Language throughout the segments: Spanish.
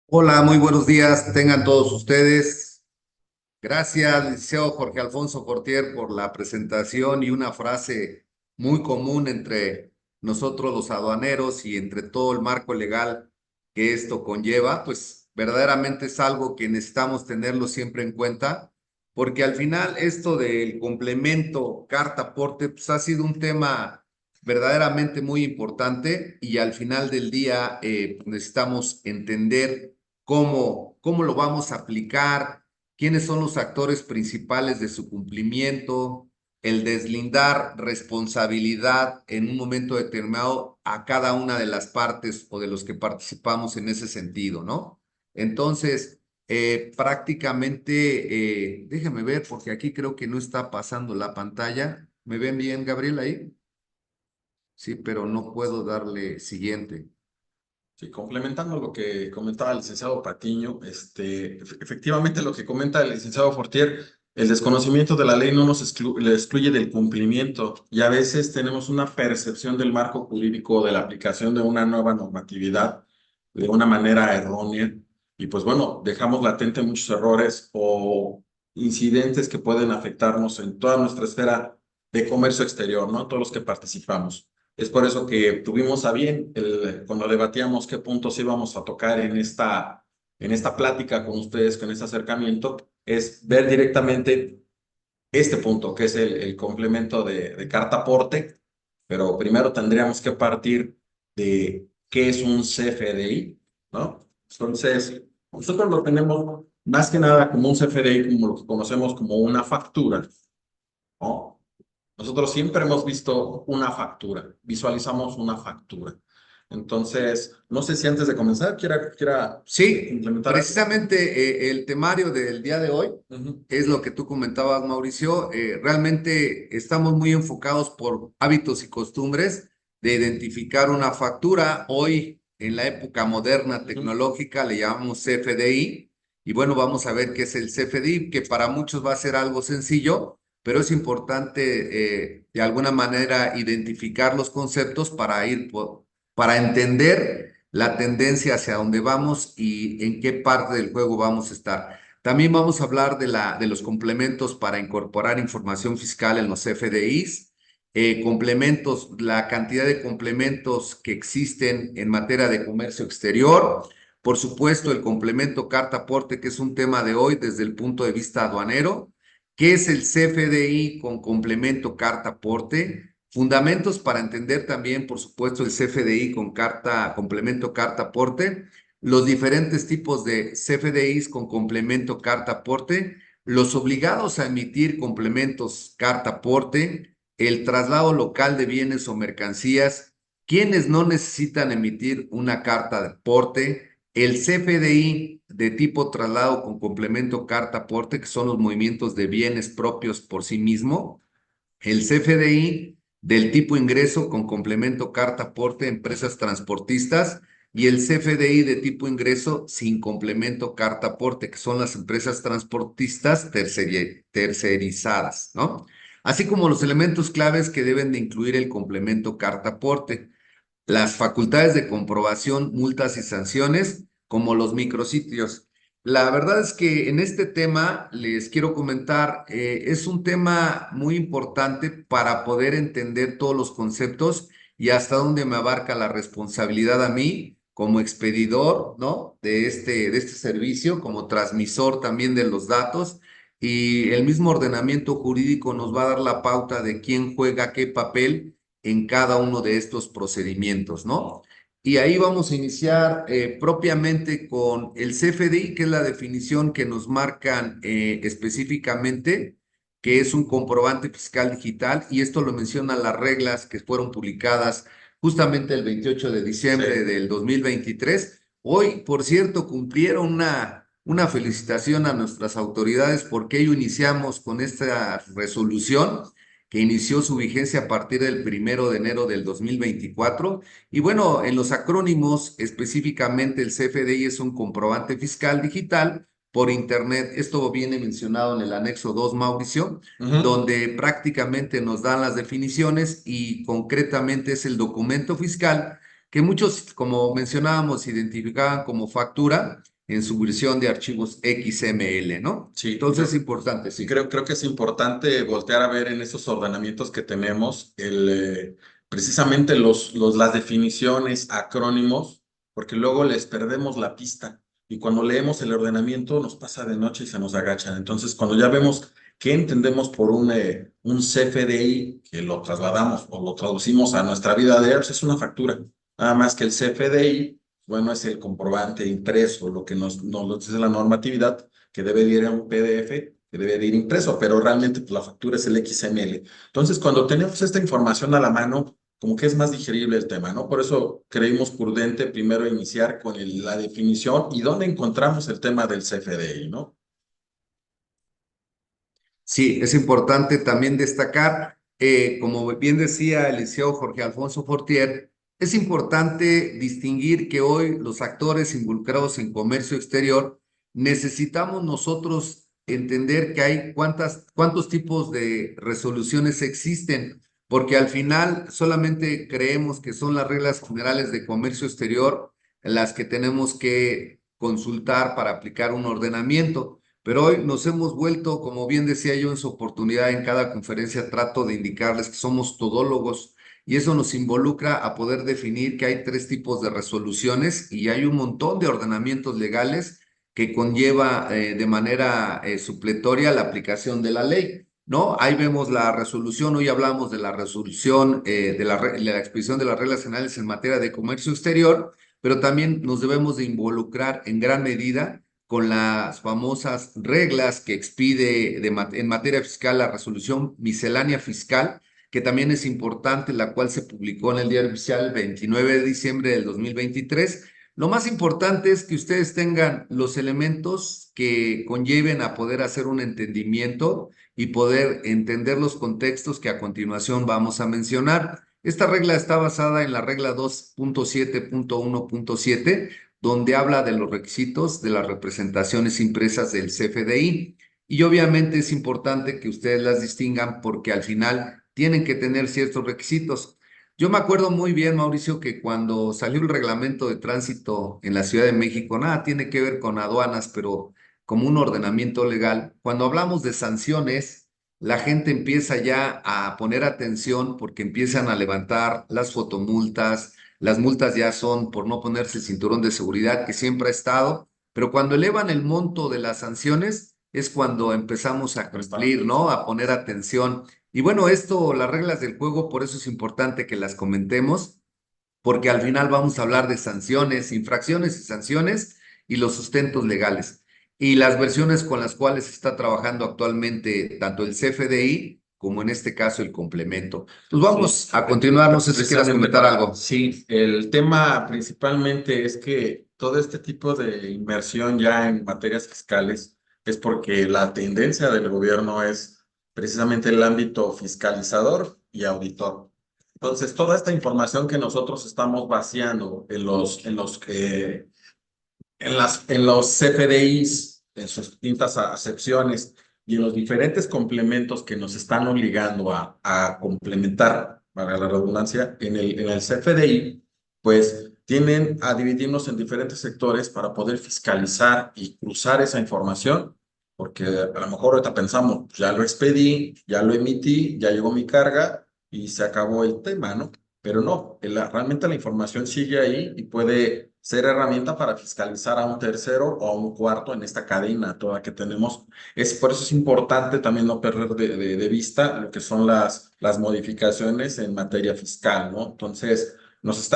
Hola, muy buenos días, tengan todos ustedes. Gracias, licenciado Jorge Alfonso Fortier, por la presentación y una frase muy común entre nosotros los aduaneros y entre todo el marco legal que esto conlleva, pues verdaderamente es algo que necesitamos tenerlo siempre en cuenta, porque al final esto del complemento carta-aporte pues ha sido un tema verdaderamente muy importante y al final del día necesitamos entender cómo lo vamos a aplicar, quiénes son los actores principales de su cumplimiento, el deslindar responsabilidad en un momento determinado a cada una de las partes o de los que participamos en ese sentido, ¿no? Entonces, prácticamente, déjame ver, porque aquí creo que no está pasando la pantalla. ¿Me ven bien, Gabriel, ahí? Sí, pero no puedo darle siguiente. Sí, complementando lo que comentaba el licenciado Patiño, efectivamente lo que comenta el licenciado Fortier, el desconocimiento de la ley no nos le excluye del cumplimiento y a veces tenemos una percepción del marco jurídico de la aplicación de una nueva normatividad de una manera errónea y pues bueno, dejamos latente muchos errores o incidentes que pueden afectarnos en toda nuestra esfera de comercio exterior, ¿no? Todos los que participamos. Es por eso que tuvimos a bien, cuando debatíamos qué puntos íbamos a tocar en esta plática con ustedes, con este acercamiento, es ver directamente este punto, que es el complemento de carta aporte, pero primero tendríamos que partir de qué es un CFDI, ¿no? Entonces, nosotros lo tenemos más que nada como un CFDI, como lo que conocemos como una factura, ¿no? Nosotros siempre hemos visto una factura, visualizamos una factura. Entonces, no sé si antes de comenzar quiera Sí, implementar algo. precisamente el temario del día de hoy Ujú. es lo que tú comentabas, Mauricio. Realmente estamos muy enfocados por hábitos y costumbres de identificar una factura. Hoy, en la época moderna Ujú. tecnológica, le llamamos CFDI. Y bueno, vamos a ver qué es el CFDI, que para muchos va a ser algo sencillo, pero es importante de alguna manera identificar los conceptos para entender la tendencia hacia dónde vamos y en qué parte del juego vamos a estar. También vamos a hablar de los complementos para incorporar información fiscal en los FDIs, complementos, la cantidad de complementos que existen en materia de comercio exterior, por supuesto el complemento carta aporte, que es un tema de hoy desde el punto de vista aduanero. ¿Qué es el CFDI con complemento carta aporte? Fundamentos para entender también, por supuesto, el CFDI con carta, complemento carta aporte, los diferentes tipos de CFDIs con complemento carta aporte, los obligados a emitir complementos carta aporte, el traslado local de bienes o mercancías, quienes no necesitan emitir una carta de aporte, el CFDI de tipo traslado con complemento carta aporte, que son los movimientos de bienes propios por sí mismo, el CFDI del tipo ingreso con complemento carta aporte empresas transportistas y el CFDI de tipo ingreso sin complemento carta aporte, que son las empresas transportistas tercerizadas, ¿no? Así como los elementos claves que deben de incluir el complemento carta aporte, las facultades de comprobación, multas y sanciones, como los micrositios. La verdad es que en este tema les quiero comentar, es un tema muy importante para poder entender todos los conceptos y hasta dónde me abarca la responsabilidad a mí como expedidor, ¿no? De este servicio, como transmisor también de los datos. Y el mismo ordenamiento jurídico nos va a dar la pauta de quién juega qué papel en cada uno de estos procedimientos, ¿no? Y ahí vamos a iniciar propiamente con el CFDI, que es la definición que nos marcan específicamente, que es un comprobante fiscal digital, y esto lo mencionan las reglas que fueron publicadas justamente el 28 de Sí. diciembre del 2023. Hoy, por cierto, cumplieron una felicitación a nuestras autoridades porque ello iniciamos con esta resolución que inició su vigencia a partir del 1 de enero del 2024. Y bueno, en los acrónimos, específicamente el CFDI es un comprobante fiscal digital por Internet. Esto viene mencionado en el anexo 2, Mauricio, Ujú. donde prácticamente nos dan las definiciones y concretamente es el documento fiscal que muchos, como mencionábamos, identificaban como factura, en su versión de archivos XML, ¿no? Sí, Entonces es importante, sí. creo que es importante voltear a ver en esos ordenamientos que tenemos precisamente las definiciones, acrónimos, porque luego les perdemos la pista. Y cuando leemos el ordenamiento nos pasa de noche y se nos agachan. Entonces, cuando ya vemos qué entendemos por un CFDI, que lo trasladamos o lo traducimos a nuestra vida diaria, pues es una factura. Nada más que el CFDI, bueno, es el comprobante impreso, lo que nos dice la normatividad, que debe de ir a un PDF, que debe de ir impreso, pero realmente pues, la factura es el XML. Entonces, cuando tenemos esta información a la mano, como que es más digerible el tema, ¿no? Por eso creímos prudente primero iniciar con la definición y dónde encontramos el tema del CFDI, ¿no? Sí, es importante también destacar, como bien decía el licenciado Jorge Alfonso Fortier, es importante distinguir que hoy los actores involucrados en comercio exterior necesitamos nosotros entender que hay cuántos tipos de resoluciones existen, porque al final solamente creemos que son las reglas generales de comercio exterior las que tenemos que consultar para aplicar un ordenamiento. Pero hoy nos hemos vuelto, como bien decía yo en su oportunidad, en cada conferencia trato de indicarles que somos todólogos y eso nos involucra a poder definir que hay tres tipos de resoluciones y hay un montón de ordenamientos legales que conlleva de manera supletoria la aplicación de la ley, ¿no? Ahí vemos la resolución, hoy hablamos de la resolución de la expedición de las reglas generales en materia de comercio exterior, pero también nos debemos de involucrar en gran medida con las famosas reglas que expide en materia fiscal la resolución miscelánea fiscal, que también es importante, la cual se publicó en el Diario Oficial el 29 de diciembre del 2023. Lo más importante es que ustedes tengan los elementos que conlleven a poder hacer un entendimiento y poder entender los contextos que a continuación vamos a mencionar. Esta regla está basada en la regla 2.7.1.7, donde habla de los requisitos de las representaciones impresas del CFDI. Y obviamente es importante que ustedes las distingan porque al final tienen que tener ciertos requisitos. Yo me acuerdo muy bien, Mauricio, que cuando salió el reglamento de tránsito en la Ciudad de México, nada tiene que ver con aduanas, pero como un ordenamiento legal, cuando hablamos de sanciones, la gente empieza ya a poner atención porque empiezan a levantar las fotomultas, las multas ya son por no ponerse el cinturón de seguridad que siempre ha estado, pero cuando elevan el monto de las sanciones es cuando empezamos a cumplir, ¿no? A poner atención. Y bueno, esto, las reglas del juego, por eso es importante que las comentemos, porque al final vamos a hablar de sanciones, infracciones y sanciones y los sustentos legales. Y las versiones con las cuales se está trabajando actualmente tanto el CFDI como en este caso el complemento. Pues vamos Sí, a continuar, no sé si quieras comentar algo. Sí, el tema principalmente es que todo este tipo de inversión ya en materias fiscales es porque la tendencia del gobierno es precisamente el ámbito fiscalizador y auditor. Entonces, toda esta información que nosotros estamos vaciando en los CFDIs, en sus distintas acepciones y en los diferentes complementos que nos están obligando a complementar, para la redundancia, en el CFDI, pues tienen a dividirnos en diferentes sectores para poder fiscalizar y cruzar esa información, porque a lo mejor ahorita pensamos, ya lo expedí, ya lo emití, ya llegó mi carga y se acabó el tema, ¿no? Pero no, realmente la información sigue ahí y puede ser herramienta para fiscalizar a un tercero o a un cuarto en esta cadena toda que tenemos. Por eso es importante también no perder de vista lo que son las modificaciones en materia fiscal, ¿no? Entonces,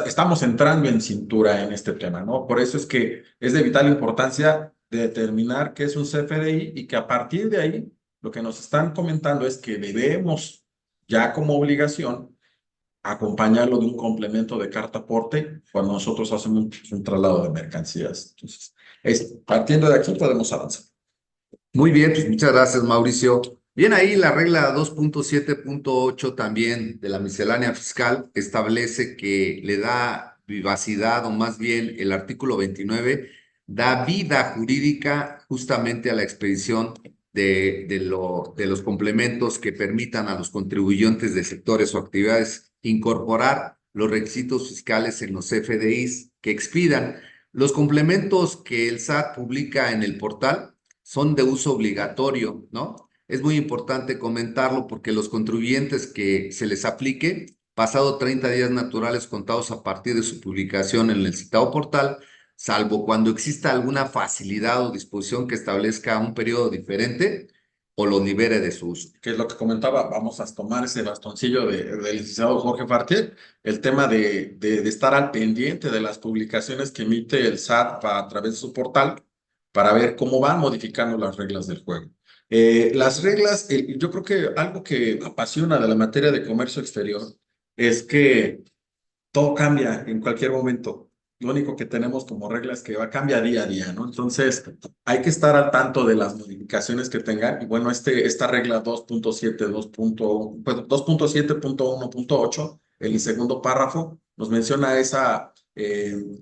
estamos entrando en cintura en este tema, ¿no? Por eso es que es de vital importancia determinar qué es un CFDI y que a partir de ahí lo que nos están comentando es que debemos ya como obligación acompañarlo de un complemento de carta aporte cuando nosotros hacemos un traslado de mercancías. Entonces, partiendo de aquí podemos avanzar. Muy bien, pues muchas gracias, Mauricio. Bien, ahí la regla 2.7.8 también de la miscelánea fiscal establece que le da vivacidad, o más bien el artículo 29 da vida jurídica justamente a la expedición de los complementos que permitan a los contribuyentes de sectores o actividades incorporar los requisitos fiscales en los FDIs que expidan. Los complementos que el SAT publica en el portal son de uso obligatorio, ¿no? Es muy importante comentarlo porque los contribuyentes que se les aplique, pasado 30 días naturales contados a partir de su publicación en el citado portal, salvo cuando exista alguna facilidad o disposición que establezca un periodo diferente o los libere de su uso. Que es lo que comentaba, vamos a tomar ese bastoncillo del licenciado Jorge Fartier, el tema de estar al pendiente de las publicaciones que emite el SAT a través de su portal para ver cómo van modificando las reglas del juego. Las reglas, yo creo que algo que apasiona de la materia de comercio exterior es que todo cambia en cualquier momento. Lo único que tenemos como regla es que va a cambiar día a día, ¿no? Entonces, hay que estar al tanto de las modificaciones que tengan. Y bueno, esta regla 2.7, 2.7.1.8, el segundo párrafo, nos menciona esa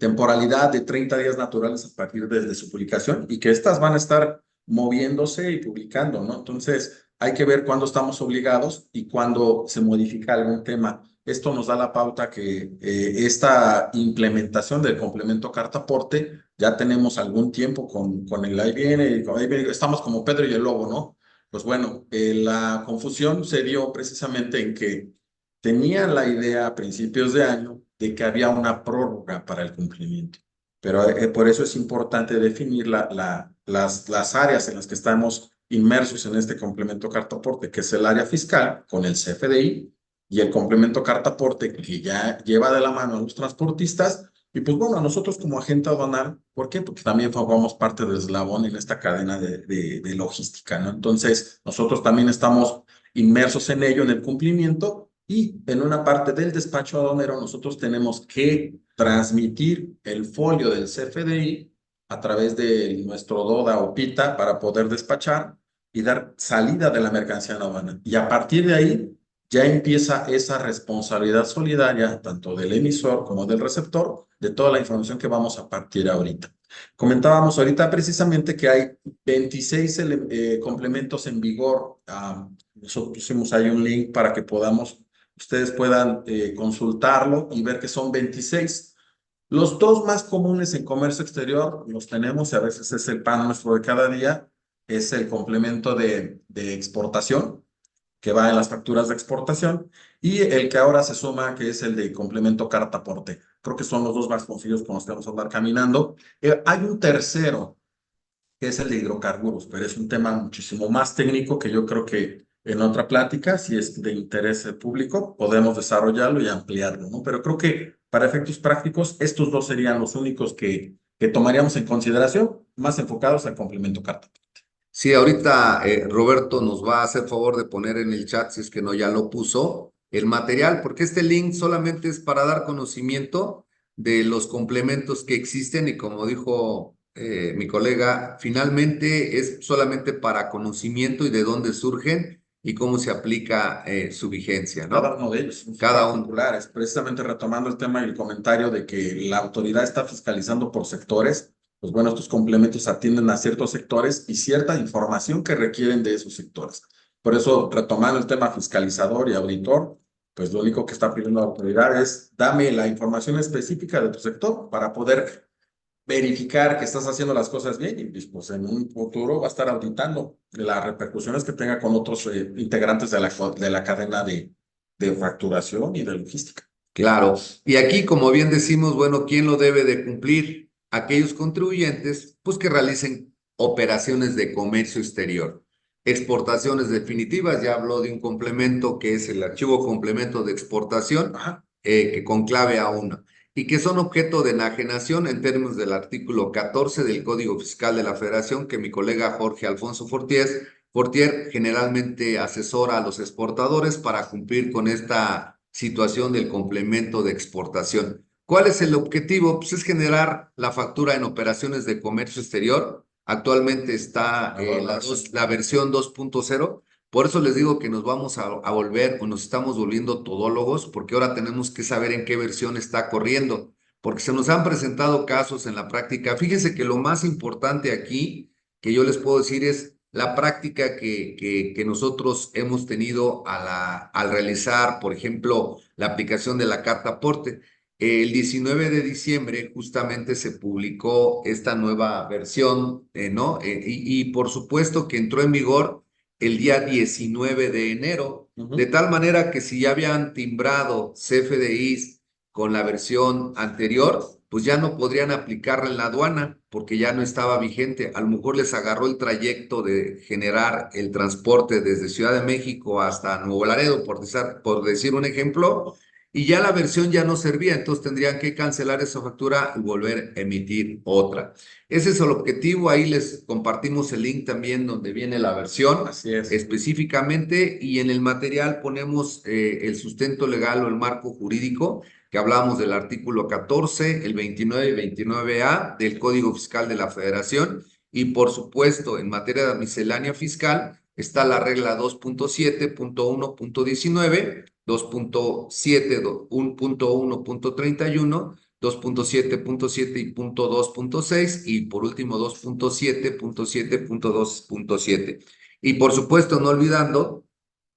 temporalidad de 30 días naturales a partir de su publicación y que estas van a estar moviéndose y publicando, ¿no? Entonces, hay que ver cuándo estamos obligados y cuándo se modifica algún tema. Esto nos da la pauta que esta implementación del complemento carta aporte ya tenemos algún tiempo con el IBN, estamos como Pedro y el Lobo, ¿no? Pues bueno, la confusión se dio precisamente en que tenían la idea a principios de año de que había una prórroga para el cumplimiento. Pero por eso es importante definir las áreas en las que estamos inmersos en este complemento carta aporte, que es el área fiscal con el CFDI y el complemento carta aporte que ya lleva de la mano a los transportistas. Y pues bueno, nosotros como agente aduanal, ¿por qué? Porque también formamos parte del eslabón en esta cadena de logística, ¿no? Entonces, nosotros también estamos inmersos en ello, en el cumplimiento, y en una parte del despacho aduanero nosotros tenemos que transmitir el folio del CFDI a través de nuestro DODA o PITA para poder despachar y dar salida de la mercancía en aduana. Y a partir de ahí ya empieza esa responsabilidad solidaria, tanto del emisor como del receptor, de toda la información que vamos a partir ahorita. Comentábamos ahorita precisamente que hay 26 complementos en vigor. Nosotros pusimos ahí un link para que ustedes puedan consultarlo y ver que son 26. Los dos más comunes en comercio exterior los tenemos y a veces es el pan nuestro de cada día, es el complemento de exportación que va en las facturas de exportación, y el que ahora se suma, que es el de complemento carta aporte. Creo que son los dos más conocidos con los que vamos a andar caminando. Hay un tercero, que es el de hidrocarburos, pero es un tema muchísimo más técnico que yo creo que en otra plática, si es de interés público, podemos desarrollarlo y ampliarlo, ¿no? Pero creo que para efectos prácticos, estos dos serían los únicos que tomaríamos en consideración, más enfocados al complemento carta. Sí, ahorita Roberto nos va a hacer favor de poner en el chat, si es que no ya lo puso, el material, porque este link solamente es para dar conocimiento de los complementos que existen y como dijo mi colega, finalmente es solamente para conocimiento y de dónde surgen y cómo se aplica su vigencia, Cada ¿no? uno de ellos, Cada uno. particulares, precisamente retomando el tema y el comentario de que la autoridad está fiscalizando por sectores, pues bueno, estos complementos atienden a ciertos sectores y cierta información que requieren de esos sectores. Por eso, retomando el tema fiscalizador y auditor, pues lo único que está pidiendo la autoridad es dame la información específica de tu sector para poder verificar que estás haciendo las cosas bien y pues en un futuro va a estar auditando las repercusiones que tenga con otros integrantes de la cadena de facturación y de logística. Claro, y aquí, como bien decimos, bueno, ¿quién lo debe de cumplir? Aquellos contribuyentes, pues que realicen operaciones de comercio exterior. Exportaciones definitivas, ya habló de un complemento que es el archivo complemento de exportación, Ajá. que conclave a uno, y que son objeto de enajenación en términos del artículo 14 del Código Fiscal de la Federación, que mi colega Jorge Alfonso Fortier generalmente asesora a los exportadores para cumplir con esta situación del complemento de exportación. ¿Cuál es el objetivo? Pues es generar la factura en operaciones de comercio exterior. Actualmente está la versión 2.0. Por eso les digo que nos vamos a volver o nos estamos volviendo todólogos porque ahora tenemos que saber en qué versión está corriendo, porque se nos han presentado casos en la práctica. Fíjense que lo más importante aquí que yo les puedo decir es la práctica que nosotros hemos tenido al realizar, por ejemplo, la aplicación de la carta aporte. El 19 de diciembre justamente se publicó esta nueva versión, ¿no? Y por supuesto que entró en vigor el día 19 de enero, de tal manera que si ya habían timbrado CFDIs con la versión anterior, pues ya no podrían aplicarla en la aduana porque ya no estaba vigente. A lo mejor les agarró el trayecto de generar el transporte desde Ciudad de México hasta Nuevo Laredo, por decir un ejemplo, y ya la versión ya no servía, entonces tendrían que cancelar esa factura y volver a emitir otra. Ese es el objetivo, ahí les compartimos el link también donde viene la versión Así es. específicamente y en el material ponemos el sustento legal o el marco jurídico que hablamos del artículo 14, el 29 y 29A del Código Fiscal de la Federación y por supuesto en materia de miscelánea fiscal está la regla 2.7.1.19, 2.7, 1.1.31, 2.7.7 y punto 2.6 y por último 2.7.7.2.7. Y por supuesto no olvidando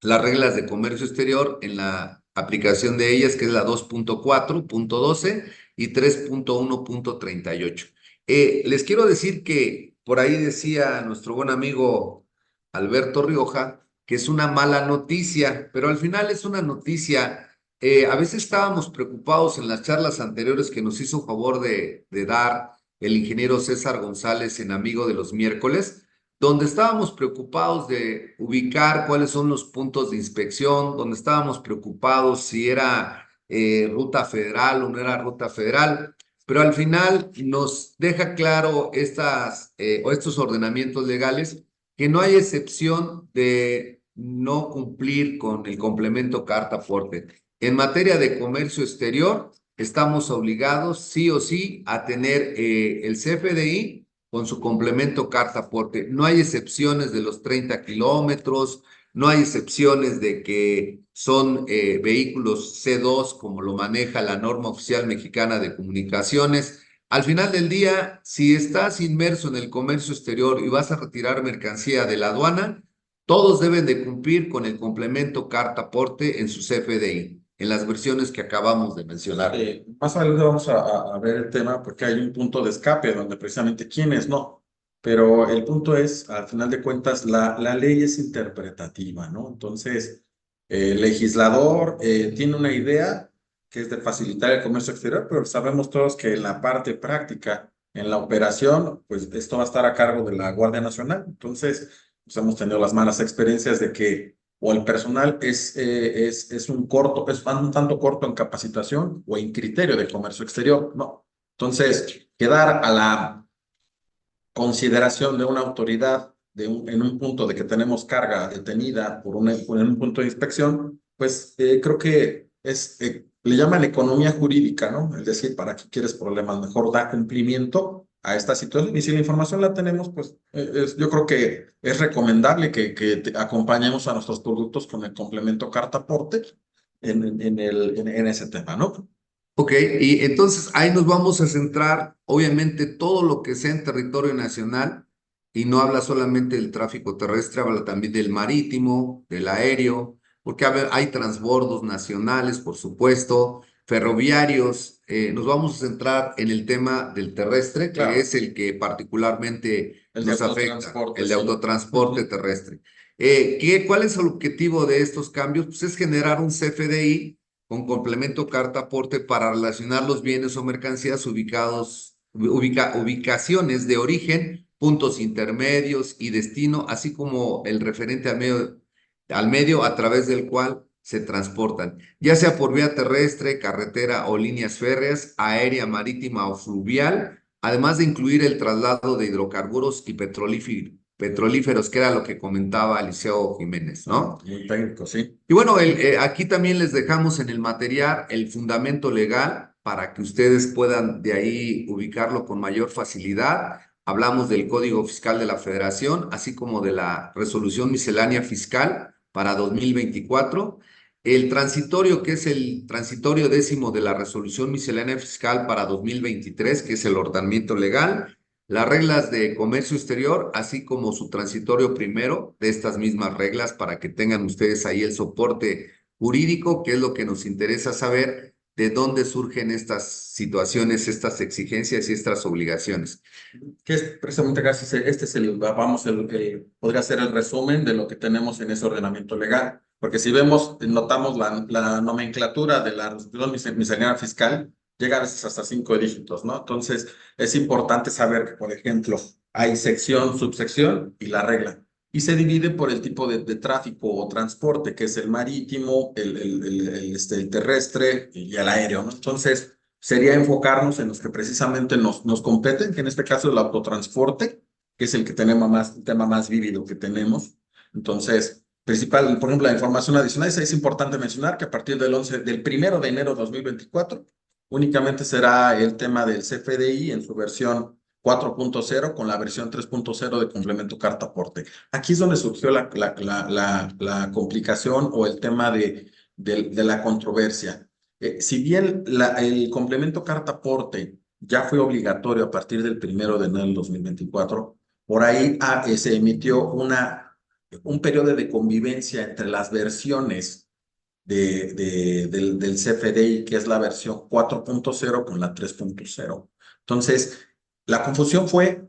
las reglas de comercio exterior en la aplicación de ellas, que es la 2.4.12 y 3.1.38. Les quiero decir que por ahí decía nuestro buen amigo Alberto Rioja que es una mala noticia, pero al final es una noticia. A veces estábamos preocupados en las charlas anteriores que nos hizo favor de dar el ingeniero César González en Amigo de los Miércoles, donde estábamos preocupados de ubicar cuáles son los puntos de inspección, donde estábamos preocupados si era ruta federal o no era ruta federal, pero al final nos deja claro estos ordenamientos legales que no hay excepción de no cumplir con el complemento carta aporte. En materia de comercio exterior, estamos obligados sí o sí a tener el CFDI con su complemento carta aporte. No hay excepciones de los 30 kilómetros, no hay excepciones de que son vehículos C2 como lo maneja la norma oficial mexicana de comunicaciones. Al final del día, si estás inmerso en el comercio exterior y vas a retirar mercancía de la aduana, todos deben de cumplir con el complemento carta aporte en su CFDI, en las versiones que acabamos de mencionar. Más adelante vamos a ver el tema porque hay un punto de escape donde precisamente quiénes no. Pero el punto es, al final de cuentas, la ley es interpretativa, ¿no? Entonces, el legislador tiene una idea que es de facilitar el comercio exterior, pero sabemos todos que en la parte práctica, en la operación, pues esto va a estar a cargo de la Guardia Nacional. Entonces, pues hemos tenido las malas experiencias de que o el personal es un tanto corto en capacitación o en criterio de comercio exterior, no. Entonces, quedar a la consideración de una autoridad en un punto de que tenemos carga detenida en un punto de inspección, pues creo que le llaman economía jurídica, ¿no? Es decir, ¿para qué quieres problemas? Mejor da cumplimiento a esta situación. Y si la información la tenemos, pues yo creo que es recomendable que acompañemos a nuestros productos con el complemento carta aporte en ese tema, ¿no? Ok, y entonces ahí nos vamos a centrar, obviamente, todo lo que sea en territorio nacional, y no habla solamente del tráfico terrestre, habla también del marítimo, del aéreo, porque hay transbordos nacionales, por supuesto, ferroviarios. Nos vamos a centrar en el tema del terrestre, que Claro, es el que particularmente el de nos afecta, autotransporte, el de sí. autotransporte terrestre. ¿Cuál es el objetivo de estos cambios? Pues es generar un CFDI con complemento carta aporte para relacionar los bienes o mercancías ubicaciones de origen, puntos intermedios y destino, así como el referente al medio a través del cual se transportan, ya sea por vía terrestre, carretera o líneas férreas, aérea, marítima o fluvial, además de incluir el traslado de hidrocarburos y petrolíferos, que era lo que comentaba Eliseo Jiménez, ¿no? Muy técnico, sí. Y bueno, aquí también les dejamos en el material el fundamento legal para que ustedes puedan de ahí ubicarlo con mayor facilidad. Hablamos del Código Fiscal de la Federación, así como de la Resolución Miscelánea Fiscal para 2024. El transitorio, que es el transitorio décimo de la Resolución Miscelánea Fiscal para 2023, que es el ordenamiento legal, las reglas de comercio exterior, así como su transitorio primero de estas mismas reglas para que tengan ustedes ahí el soporte jurídico, que es lo que nos interesa saber de dónde surgen estas situaciones, estas exigencias y estas obligaciones. Que es precisamente casi este es podría ser el resumen de lo que tenemos en ese ordenamiento legal. Porque si vemos, notamos la nomenclatura de la resolución miscelánea fiscal, llega a veces hasta 5 dígitos, ¿no? Entonces, es importante saber que, por ejemplo, hay sección, subsección y la regla. Y se divide por el tipo de tráfico o transporte, que es el marítimo, el terrestre y el aéreo, ¿no? Entonces, sería enfocarnos en los que precisamente nos competen, que en este caso es el autotransporte, que es el que tenemos el tema más vívido que tenemos. Entonces, por ejemplo, la información adicional, es importante mencionar que a partir del 1 de enero de 2024, únicamente será el tema del CFDI en su versión 4.0 con la versión 3.0 de complemento carta aporte. Aquí es donde surgió la complicación o el tema de la controversia. Si bien el complemento carta aporte ya fue obligatorio a partir del 1 de enero del 2024, por ahí se emitió un periodo de convivencia entre las versiones del CFDI, que es la versión 4.0 con la 3.0. Entonces, la confusión fue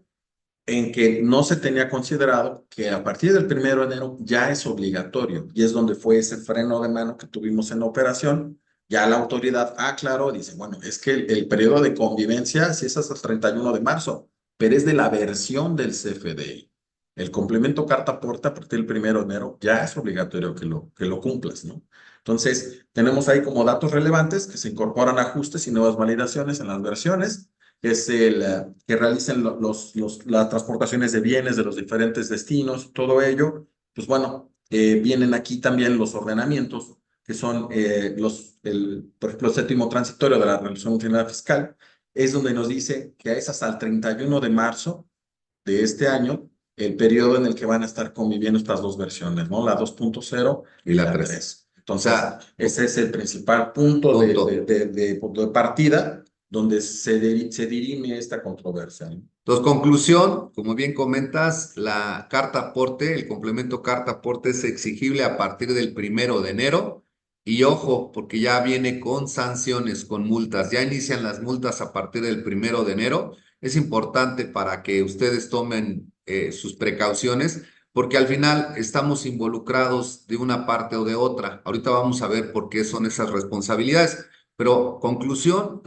en que no se tenía considerado que a partir del 1 de enero ya es obligatorio y es donde fue ese freno de mano que tuvimos en la operación. Ya la autoridad aclaró, dice, bueno, es que el periodo de convivencia sí es hasta el 31 de marzo, pero es de la versión del CFDI. El complemento carta aporte a partir del 1 de enero ya es obligatorio que lo cumplas, ¿no? Entonces, tenemos ahí como datos relevantes que se incorporan ajustes y nuevas validaciones en las versiones, que es que realicen las transportaciones de bienes de los diferentes destinos, todo ello. Pues bueno, vienen aquí también los ordenamientos, que son por ejemplo, el séptimo transitorio de la resolución general fiscal, es donde nos dice que es hasta el 31 de marzo de este año el periodo en el que van a estar conviviendo estas dos versiones, ¿no? La 2.0 y la 3. Entonces, ese es el principal punto de partida donde se dirime esta controversia, ¿no? Entonces, conclusión, como bien comentas, la carta aporte, el complemento carta aporte es exigible a partir del 1 de enero. Y ojo, porque ya viene con sanciones, con multas. Ya inician las multas a partir del 1 de enero. Es importante para que ustedes tomen sus precauciones, porque al final estamos involucrados de una parte o de otra. Ahorita vamos a ver por qué son esas responsabilidades. Pero conclusión,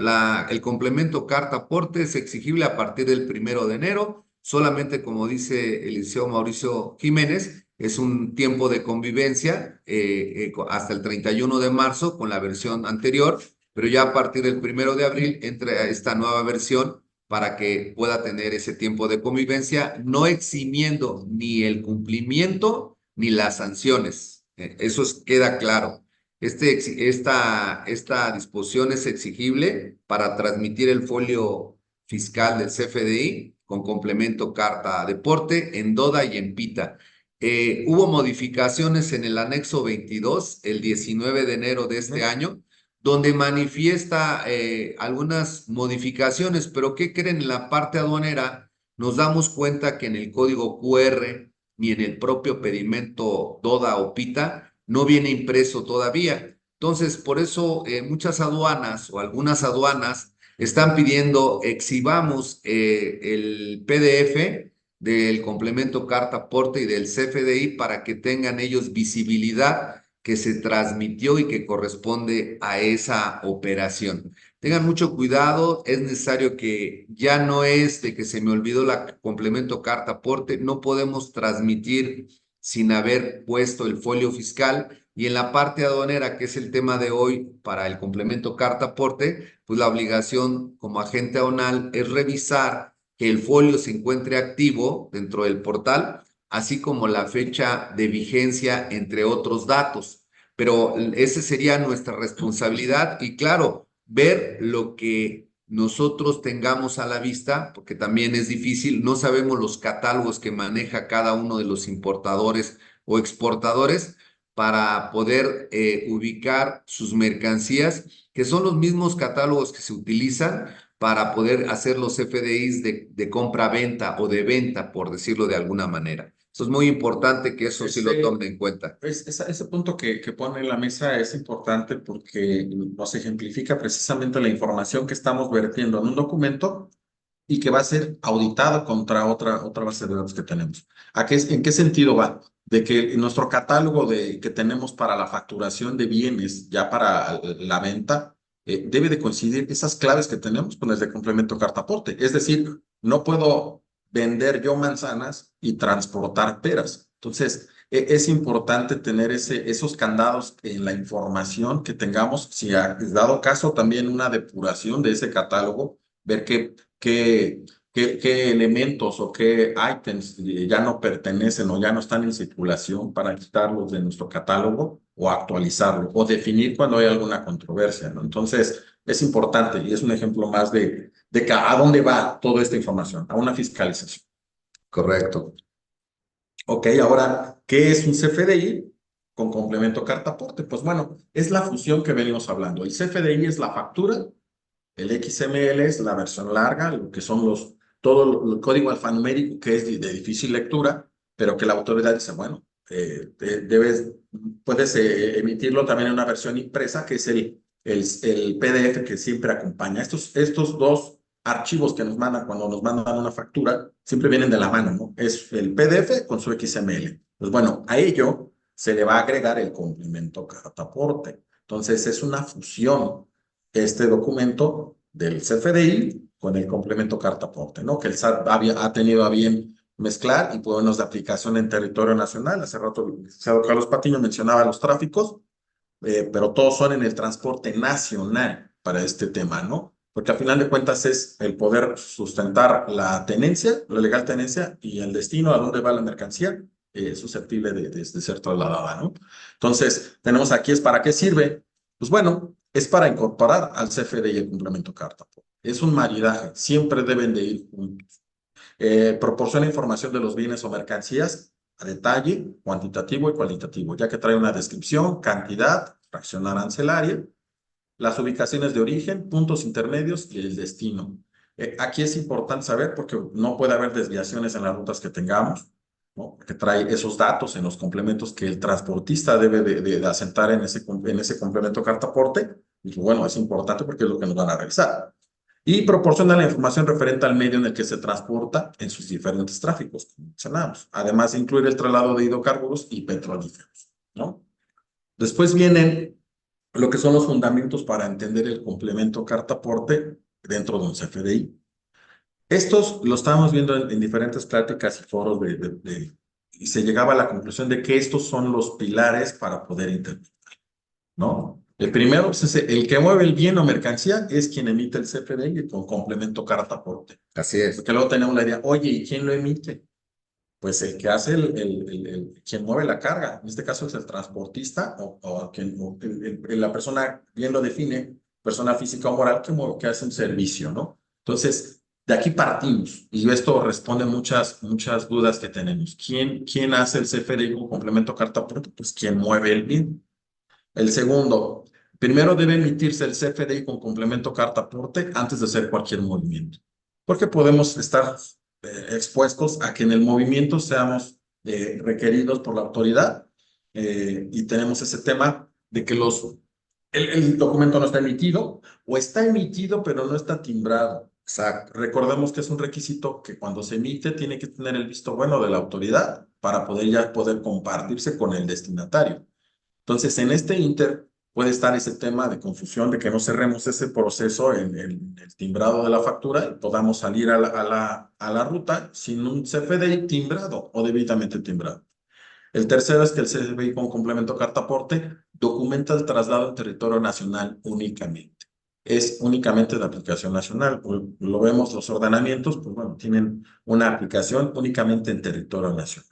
el complemento carta aporte es exigible a partir del 1 de enero. Solamente, como dice el licenciado Mauricio Jiménez, es un tiempo de convivencia hasta el 31 de marzo con la versión anterior, pero ya a partir del 1 de abril entra esta nueva versión para que pueda tener ese tiempo de convivencia, no eximiendo ni el cumplimiento ni las sanciones. Queda claro. Esta disposición es exigible para transmitir el folio fiscal del CFDI con complemento carta deporte en DODA y en PITA. Hubo modificaciones en el anexo 22 el 19 de enero de este año, donde manifiesta algunas modificaciones, pero ¿qué creen? En la parte aduanera nos damos cuenta que en el código QR ni en el propio pedimento DODA o PITA no viene impreso todavía. Entonces, por eso muchas aduanas o algunas aduanas están pidiendo exhibamos el PDF del complemento carta aporte y del CFDI para que tengan ellos visibilidad que se transmitió y que corresponde a esa operación. Tengan mucho cuidado, es necesario que ya no es de que se me olvidó la complemento carta aporte, no podemos transmitir sin haber puesto el folio fiscal. Y en la parte aduanera, que es el tema de hoy para el complemento carta aporte, pues la obligación como agente aduanal es revisar que el folio se encuentre activo dentro del portal, así como la fecha de vigencia, entre otros datos. Pero esa sería nuestra responsabilidad y claro, ver lo que nosotros tengamos a la vista, porque también es difícil, no sabemos los catálogos que maneja cada uno de los importadores o exportadores para poder ubicar sus mercancías, que son los mismos catálogos que se utilizan para poder hacer los FDIs de compra-venta o de venta, por decirlo de alguna manera. Eso es muy importante que eso sí lo Ese, tomen en cuenta. ese punto que pone en la mesa es importante porque nos ejemplifica precisamente la información que estamos vertiendo en un documento y que va a ser auditado contra otra base de datos que tenemos. ¿En qué sentido va? De que en nuestro catálogo que tenemos para la facturación de bienes, ya para la venta, debe de coincidir esas claves que tenemos con el de complemento cartaporte. Es decir, no puedo vender yo manzanas y transportar peras. Entonces, es importante tener esos candados en la información que tengamos, si ha dado caso también una depuración de ese catálogo, ver qué elementos o qué ítems ya no pertenecen o ya no están en circulación para quitarlos de nuestro catálogo o actualizarlo o definir cuando hay alguna controversia, ¿no? Entonces, es importante y es un ejemplo más de a dónde va toda esta información, a una fiscalización. Correcto. Ok, ahora, ¿qué es un CFDI con complemento carta aporte? Pues bueno, es la fusión que venimos hablando. El CFDI es la factura, el XML es la versión larga, lo que son todo el código alfanumérico que es de difícil lectura, pero que la autoridad dice, bueno, puedes emitirlo también en una versión impresa, que es el PDF que siempre acompaña. Estos dos archivos que nos mandan cuando nos mandan una factura, siempre vienen de la mano, ¿no? Es el PDF con su XML. Pues bueno, a ello se le va a agregar el complemento carta aporte. Entonces, es una fusión este documento del CFDI con el complemento carta aporte, ¿no? Que el SAT ha tenido a bien mezclar y ponernos de aplicación en territorio nacional. Hace rato el licenciado Carlos Patiño mencionaba los tráficos, pero todos son en el transporte nacional para este tema, ¿no? Porque al final de cuentas es el poder sustentar la tenencia, la legal tenencia y el destino a dónde va la mercancía susceptible de ser trasladada, ¿no? Entonces, tenemos aquí es para qué sirve. Pues bueno, es para incorporar al CFD y el complemento carta. Es un maridaje, siempre deben de ir juntos. Proporciona información de los bienes o mercancías a detalle, cuantitativo y cualitativo, ya que trae una descripción, cantidad, fracción arancelaria, las ubicaciones de origen, puntos intermedios y el destino. Aquí es importante saber porque no puede haber desviaciones en las rutas que tengamos, ¿no? Que trae esos datos en los complementos que el transportista debe de asentar en ese complemento cartaporte. Y bueno, es importante porque es lo que nos van a revisar. Y proporciona la información referente al medio en el que se transporta en sus diferentes tráficos, como mencionamos. Además de incluir el traslado de hidrocarburos y petrolíferos, ¿no? Después vienen lo que son los fundamentos para entender el complemento carta-aporte dentro de un CFDI. Estos lo estábamos viendo en diferentes pláticas y foros y se llegaba a la conclusión de que estos son los pilares para poder interpretar, ¿no? El primero, pues, el que mueve el bien o mercancía es quien emite el CFDI con complemento carta-aporte. Así es. Porque luego tenemos la idea, oye, ¿y quién lo emite? Pues el que hace quien mueve la carga, en este caso es el transportista la persona, bien lo define, persona física o moral que hace un servicio, ¿no? Entonces, de aquí partimos y esto responde muchas dudas que tenemos. ¿Quién hace el CFDI con complemento carta aporte? Pues quien mueve el bien. El segundo, primero debe emitirse el CFDI con complemento carta aporte antes de hacer cualquier movimiento, porque podemos estar expuestos a que en el movimiento seamos requeridos por la autoridad y tenemos ese tema de que el documento no está emitido o está emitido pero no está timbrado. Exacto. Recordemos que es un requisito que cuando se emite tiene que tener el visto bueno de la autoridad para poder compartirse con el destinatario. Entonces, en este inter puede estar ese tema de confusión, de que no cerremos ese proceso en el timbrado de la factura y podamos salir a la ruta sin un CFDI timbrado o debidamente timbrado. El tercero es que el CFDI con complemento carta aporte documenta el traslado en territorio nacional únicamente. Es únicamente de aplicación nacional. Lo vemos, los ordenamientos, pues bueno, tienen una aplicación únicamente en territorio nacional.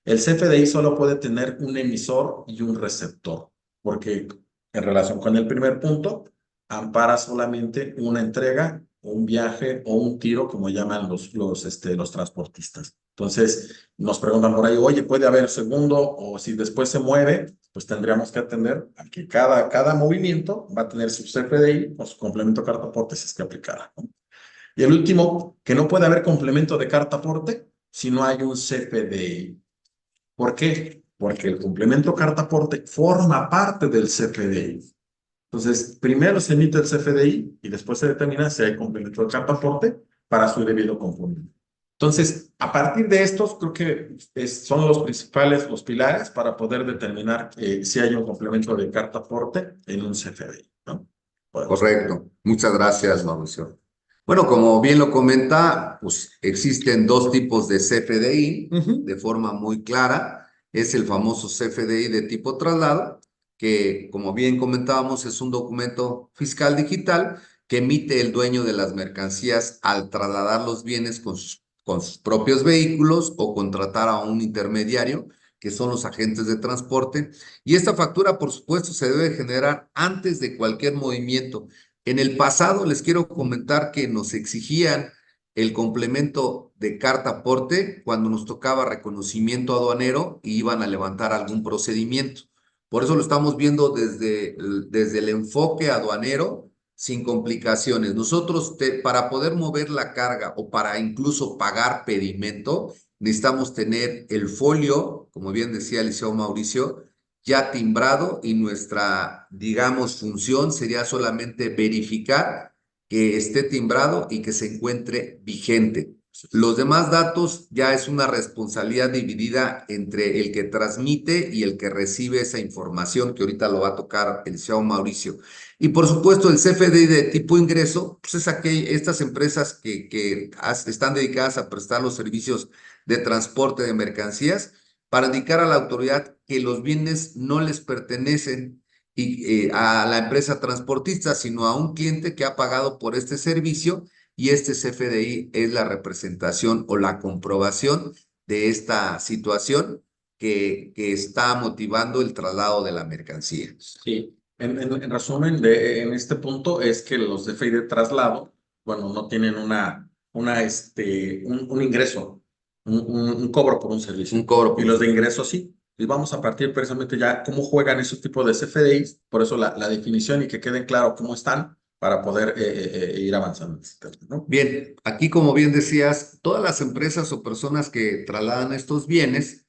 El CFDI solo puede tener un emisor y un receptor, porque en relación con el primer punto, ampara solamente una entrega, un viaje o un tiro, como llaman los transportistas. Entonces, nos preguntan por ahí, oye, ¿puede haber segundo? O si después se mueve, pues tendríamos que atender a que cada movimiento va a tener su CFDI o su complemento carta aporte si es que aplicara, ¿no? Y el último, que no puede haber complemento de carta aporte si no hay un CFDI. ¿Por qué? Porque el complemento carta aporte forma parte del CFDI. Entonces, primero se emite el CFDI y después se determina si hay complemento de carta aporte para su debido cumplimiento. Entonces, a partir de estos, creo que son los principales, los pilares para poder determinar si hay un complemento de carta aporte en un CFDI, ¿no? Podemos. Correcto. Muchas gracias, Mauricio. Bueno, como bien lo comenta, pues existen dos tipos de CFDI de forma muy clara. Es el famoso CFDI de tipo traslado, que como bien comentábamos es un documento fiscal digital que emite el dueño de las mercancías al trasladar los bienes con sus propios vehículos o contratar a un intermediario, que son los agentes de transporte. Y esta factura, por supuesto, se debe generar antes de cualquier movimiento. En el pasado les quiero comentar que nos exigían el complemento de carta aporte cuando nos tocaba reconocimiento aduanero y iban a levantar algún procedimiento. Por eso lo estamos viendo desde el enfoque aduanero sin complicaciones. Nosotros, para poder mover la carga o para incluso pagar pedimento, necesitamos tener el folio, como bien decía el licenciado Mauricio, ya timbrado, y nuestra, digamos, función sería solamente verificar que esté timbrado y que se encuentre vigente. Los demás datos ya es una responsabilidad dividida entre el que transmite y el que recibe esa información, que ahorita lo va a tocar el licenciado Mauricio. Y por supuesto, el CFDI de tipo ingreso, pues es estas empresas que están dedicadas a prestar los servicios de transporte de mercancías, para indicar a la autoridad que los bienes no les pertenecen a la empresa transportista, sino a un cliente que ha pagado por este servicio, y este CFDI es la representación o la comprobación de esta situación que está motivando el traslado de la mercancía. Sí, en resumen, en este punto es que los CFDI de traslado, bueno, no tienen un ingreso, un cobro por un servicio. Un cobro. Y los de ingreso sí. Y vamos a partir precisamente ya cómo juegan esos tipos de CFDIs, por eso la definición y que queden claro cómo están para poder ir avanzando en este tema, ¿no? Bien, aquí como bien decías, todas las empresas o personas que trasladan estos bienes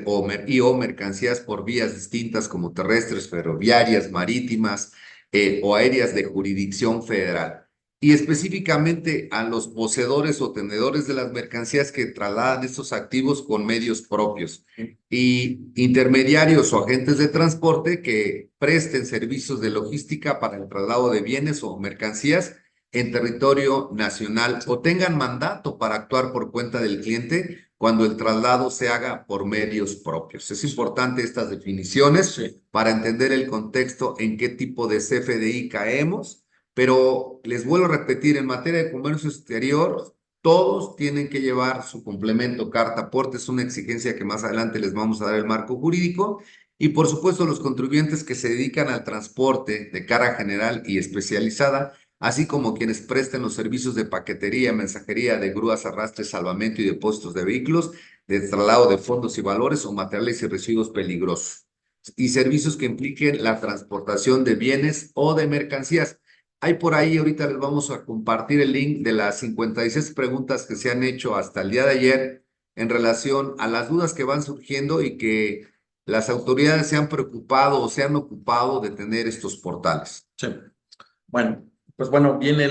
o mercancías por vías distintas como terrestres, ferroviarias, marítimas o aéreas de jurisdicción federal, y específicamente a los poseedores o tenedores de las mercancías que trasladan estos activos con medios propios, y intermediarios o agentes de transporte que presten servicios de logística para el traslado de bienes o mercancías en territorio nacional o tengan mandato para actuar por cuenta del cliente cuando el traslado se haga por medios propios. Es importante estas definiciones para entender el contexto en qué tipo de CFDI caemos, pero les vuelvo a repetir, en materia de comercio exterior, todos tienen que llevar su complemento carta aporte. Es una exigencia que más adelante les vamos a dar el marco jurídico. Y por supuesto, los contribuyentes que se dedican al transporte de cara general y especializada, así como quienes presten los servicios de paquetería, mensajería, de grúas, arrastres, salvamento y depósitos de vehículos, de traslado de fondos y valores o materiales y residuos peligrosos, y servicios que impliquen la transportación de bienes o de mercancías. Hay por ahí, ahorita les vamos a compartir el link de las 56 preguntas que se han hecho hasta el día de ayer en relación a las dudas que van surgiendo y que las autoridades se han preocupado o se han ocupado de tener estos portales. Sí. Bueno, pues viene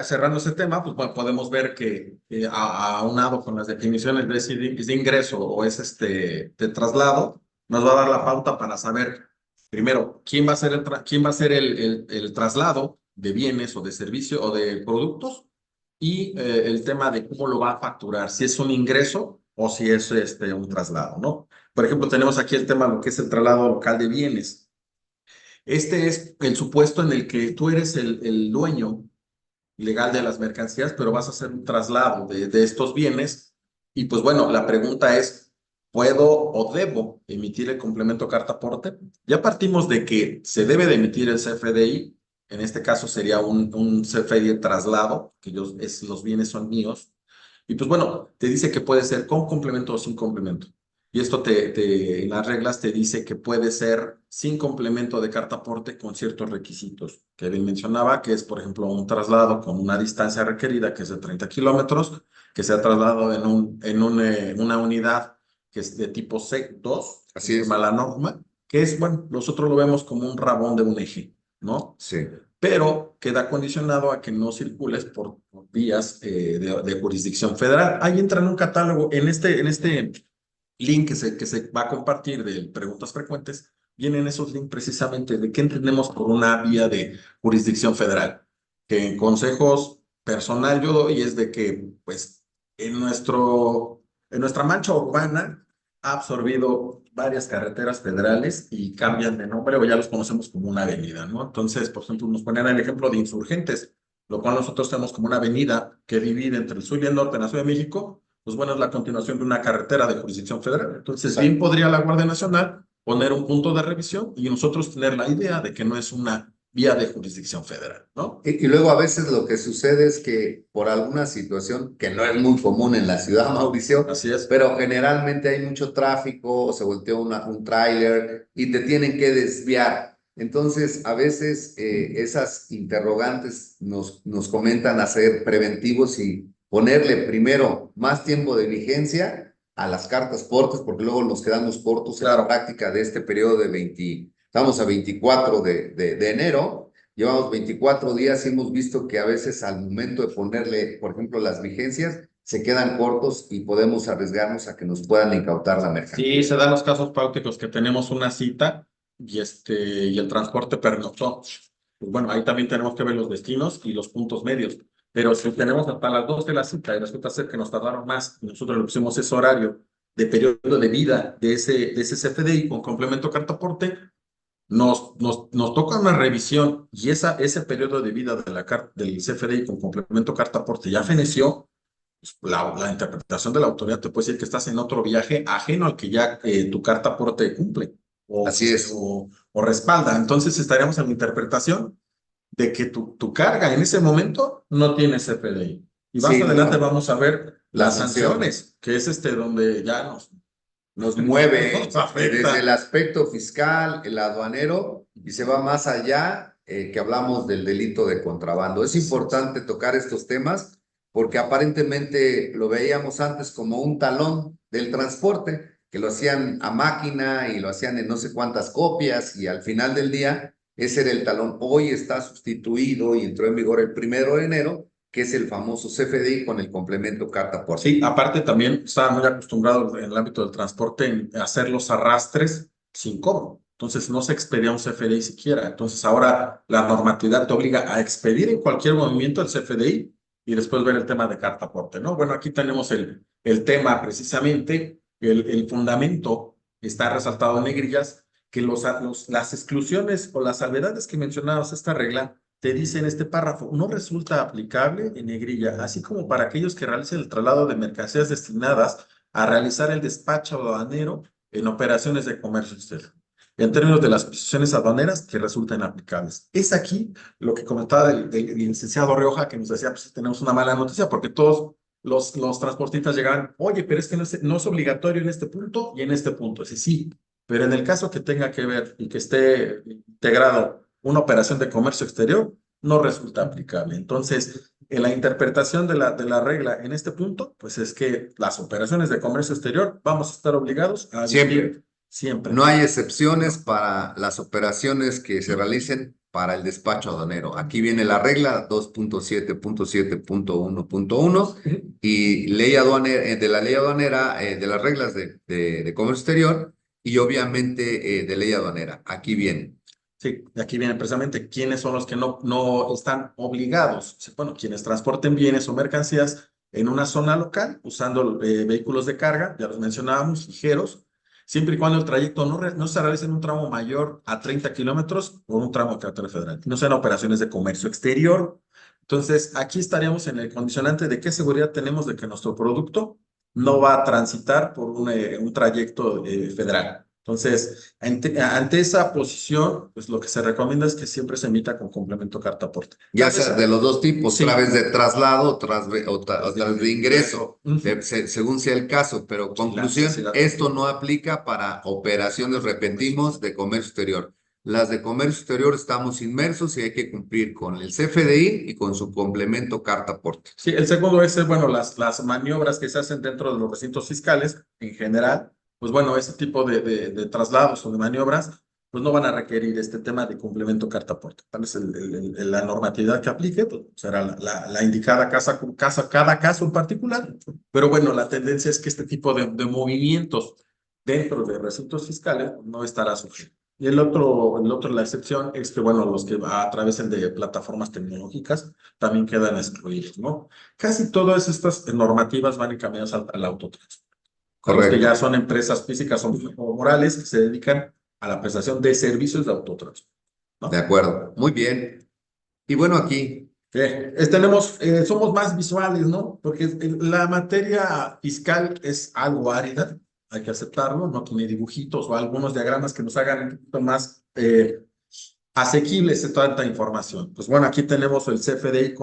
cerrando ese tema, pues bueno, podemos ver que aunado con las definiciones de ingreso o de traslado, nos va a dar la pauta para saber, primero, quién va a ser el traslado de bienes o de servicios o de productos, y el tema de cómo lo va a facturar, si es un ingreso o si es un traslado, ¿no? Por ejemplo, tenemos aquí el tema de lo que es el traslado local de bienes. Este es el supuesto en el que tú eres el dueño legal de las mercancías, pero vas a hacer un traslado de estos bienes. Y pues bueno, la pregunta es, ¿puedo o debo emitir el complemento carta aporte? Ya partimos de que se debe de emitir el CFDI. En este caso sería un CFDI de traslado, que los bienes son míos. Y pues bueno, te dice que puede ser con complemento o sin complemento. Y esto en las reglas te dice que puede ser sin complemento de carta aporte con ciertos requisitos que bien mencionaba, que es, por ejemplo, un traslado con una distancia requerida, que es de 30 kilómetros, que se ha trasladado una unidad que es de tipo C2, Así es. la norma, que es, bueno, nosotros lo vemos como un rabón de un eje, ¿no? Sí. Pero queda condicionado a que no circules por vías de jurisdicción federal. Ahí entra en un catálogo, en este link que se va a compartir de preguntas frecuentes, vienen esos links precisamente de qué entendemos por una vía de jurisdicción federal. Que en consejos personal yo doy es de que, pues, en nuestra mancha urbana ha absorbido varias carreteras federales y cambian de nombre o ya los conocemos como una avenida, ¿no? Entonces, por ejemplo, nos ponían el ejemplo de Insurgentes, lo cual nosotros tenemos como una avenida que divide entre el sur y el norte en la Ciudad de México. Pues bueno, es la continuación de una carretera de jurisdicción federal. Entonces, bien podría la Guardia Nacional poner un punto de revisión y nosotros tener la idea de que no es una vía de jurisdicción federal, ¿no? Y luego a veces lo que sucede es que por alguna situación que no es muy común en la ciudad, Mauricio, Así es. pero generalmente hay mucho tráfico o se volteó un tráiler y te tienen que desviar. Entonces, a veces esas interrogantes nos comentan hacer preventivos y ponerle primero más tiempo de vigencia a las cartas portes, porque luego nos quedamos cortos en la práctica de este periodo de 20, estamos a 24 de enero. Llevamos 24 días y hemos visto que a veces al momento de ponerle, por ejemplo, las vigencias, se quedan cortos y podemos arriesgarnos a que nos puedan incautar la mercancía. Sí, se dan los casos prácticos que tenemos una cita y el transporte pernoctó. Pues bueno, ahí también tenemos que ver los destinos y los puntos medios. Pero si tenemos hasta las 2 de la cita y resulta ser que nos tardaron más y nosotros le pusimos ese horario de periodo de vida de ese CFDI con complemento cartaporte, nos toca una revisión y ese periodo de vida del CFDI con complemento cartaporte ya feneció. Pues, la interpretación de la autoridad te puede decir que estás en otro viaje ajeno al que ya tu cartaporte cumple Así es. o respalda. Entonces estaríamos en la interpretación de que tu carga en ese momento no tiene CFDI. Y más Sí, adelante no. vamos a ver La las sanción sanciones, que es donde ya nos mueve nos afecta. desde el aspecto fiscal, el aduanero, y se va más allá que hablamos del delito de contrabando. Es importante tocar estos temas porque aparentemente lo veíamos antes como un talón del transporte, que lo hacían a máquina y lo hacían en no sé cuántas copias y al final del día ese era el talón. Hoy está sustituido y entró en vigor el 1 de enero, que es el famoso CFDI con el complemento carta por. Sí, aparte también estaba muy acostumbrado en el ámbito del transporte en hacer los arrastres sin cobro. Entonces no se expedía un CFDI siquiera. Entonces ahora la normatividad te obliga a expedir en cualquier movimiento el CFDI y después ver el tema de carta aporte, ¿no? Bueno, aquí tenemos el tema precisamente, el fundamento está resaltado en negrillas, que las exclusiones o las salvedades que mencionabas esta regla te dice en este párrafo, no resulta aplicable en negrilla, así como para aquellos que realicen el traslado de mercancías destinadas a realizar el despacho aduanero en operaciones de comercio exterior, en términos de las posiciones aduaneras que resulten aplicables. Es aquí lo que comentaba del licenciado Rioja, que nos decía, pues tenemos una mala noticia, porque todos los transportistas llegaban, oye, pero es que no es obligatorio en este punto y en este punto. Sí, sí, pero en el caso que tenga que ver y que esté integrado una operación de comercio exterior, no resulta aplicable. Entonces, en la interpretación de la regla en este punto, pues es que las operaciones de comercio exterior vamos a estar obligados a Siempre. Siempre. No hay excepciones para las operaciones que se realicen para el despacho aduanero. Aquí viene la regla 2.7.7.1.1 y ley aduanera, de la ley aduanera, de las reglas de comercio exterior y obviamente de ley aduanera. Aquí viene. Sí, y aquí viene precisamente quiénes son los que no están obligados. Bueno, quienes transporten bienes o mercancías en una zona local usando vehículos de carga, ya los mencionábamos, ligeros, siempre y cuando el trayecto no se realice en un tramo mayor a 30 kilómetros o un tramo de carretera federal, no sean operaciones de comercio exterior. Entonces, aquí estaríamos en el condicionante de qué seguridad tenemos de que nuestro producto no va a transitar por un trayecto federal. Entonces, ante esa posición, pues lo que se recomienda es que siempre se emita con complemento carta aporte. Ya sea de los dos tipos, Sí. través de traslado o través de ingreso, según sea el caso. Pero conclusión, esto no aplica para operaciones, repetimos, de comercio exterior. Las de comercio exterior estamos inmersos y hay que cumplir con el CFDI y con su complemento carta aporte. Sí, el segundo es, bueno, las maniobras que se hacen dentro de los recintos fiscales en general, pues bueno, ese tipo de traslados o de maniobras, pues no van a requerir este tema de complemento carta aporte. Tal vez la normatividad que aplique, pues será la indicada cada caso en particular, pero bueno, la tendencia es que este tipo de movimientos dentro de recintos fiscales no estará sujeto. Y la excepción es que, bueno, los que atravesen de plataformas tecnológicas también quedan excluidos, ¿no? Casi todas estas normativas van encaminadas al autotransporte. A los que ya Correcto. son empresas físicas o morales que se dedican a la prestación de servicios de autotransporte, De ¿no? acuerdo. Muy bien. Y bueno, aquí, Somos más visuales, ¿no? Porque la materia fiscal es algo árida, hay que aceptarlo, no tiene dibujitos o algunos diagramas que nos hagan un poquito más asequibles de tanta información. Pues bueno, aquí tenemos el CFDI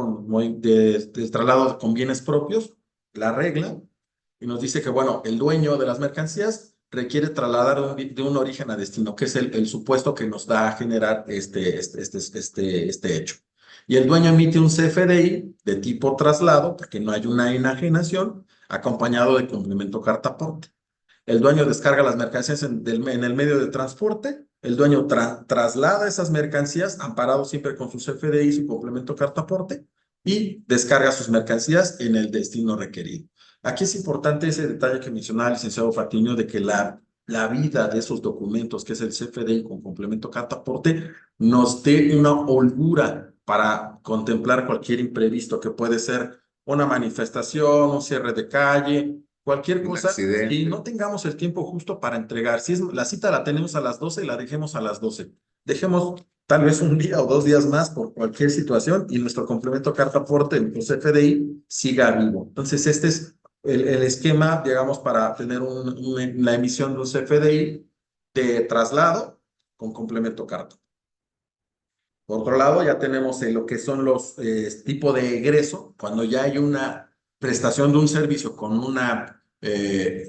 de traslado con bienes propios, la regla, y nos dice que, bueno, el dueño de las mercancías requiere trasladar de un origen a destino, que es el supuesto que nos da a generar este hecho. Y el dueño emite un CFDI de tipo traslado, porque no hay una enajenación, acompañado de complemento carta aporte. El dueño descarga las mercancías en el medio de transporte. El dueño traslada esas mercancías, amparado siempre con su CFDI, su complemento carta aporte, y descarga sus mercancías en el destino requerido. Aquí es importante ese detalle que mencionaba el licenciado Patiño de que la vida de esos documentos, que es el CFDI con complemento carta aporte, nos dé una holgura para contemplar cualquier imprevisto que puede ser una manifestación, un cierre de calle, cualquier un cosa, y accidente. no tengamos el tiempo justo para entregar. Si es, la cita la tenemos a las 12, la dejemos a las 12. Dejemos tal vez un día o 2 días más por cualquier situación y nuestro complemento carta aporte, el CFDI, siga vivo. Entonces, este es el esquema, digamos, para tener la emisión de un CFDI de traslado con complemento carta. Por otro lado, ya tenemos lo que son los tipos de egreso, cuando ya hay una prestación de un servicio con una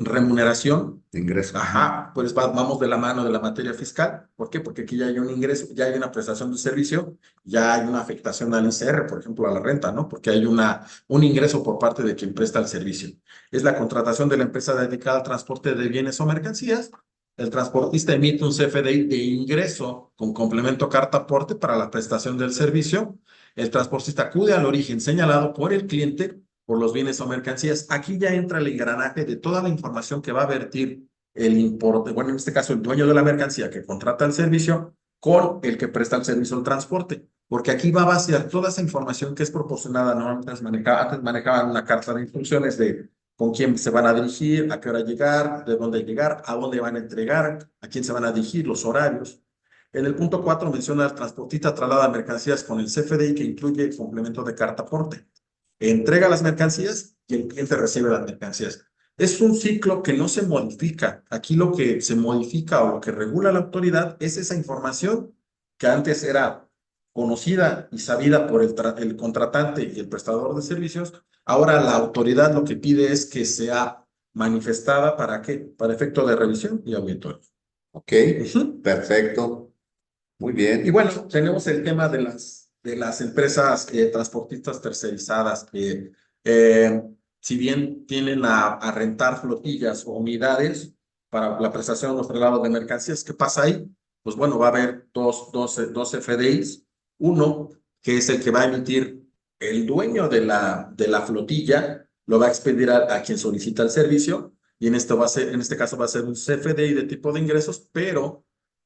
remuneración. De ingreso. Ajá, pues vamos de la mano de la materia fiscal. ¿Por qué? Porque aquí ya hay un ingreso, ya hay una prestación de un servicio, ya hay una afectación al ICR, por ejemplo, a la renta, ¿no? Porque hay un ingreso por parte de quien presta el servicio. Es la contratación de la empresa dedicada al transporte de bienes o mercancías. El transportista emite un CFDI de ingreso con complemento carta aporte para la prestación del servicio. El transportista acude al origen señalado por el cliente por los bienes o mercancías. Aquí ya entra el engranaje de toda la información que va a vertir el importe, bueno, en este caso el dueño de la mercancía que contrata el servicio con el que presta el servicio del transporte, porque aquí va a vaciar toda esa información que es proporcionada, ¿no? Antes manejaban una carta de instrucciones de con quién se van a dirigir, a qué hora llegar, de dónde llegar, a dónde van a entregar, a quién se van a dirigir, los horarios. En el punto 4 menciona el transportista traslada mercancías con el CFDI que incluye el complemento de carta aporte. Entrega las mercancías y el cliente recibe las mercancías. Es un ciclo que no se modifica. Aquí lo que se modifica o lo que regula la autoridad es esa información que antes era conocida y sabida por el contratante y el prestador de servicios. Ahora la autoridad lo que pide es que sea manifestada ¿para qué? Para efecto de revisión y auditorio. Ok, Ujú. perfecto. Muy Y bien. bueno, tenemos el tema de las empresas transportistas tercerizadas que, si bien tienen a rentar flotillas o unidades para la prestación de los traslados de mercancías, ¿qué pasa ahí? Pues bueno, va a haber dos FDIs. Uno, que es el que va a emitir el dueño de la flotilla, lo va a expedir a quien solicita el servicio, y en este caso va a ser un CFDI de tipo de ingresos, pero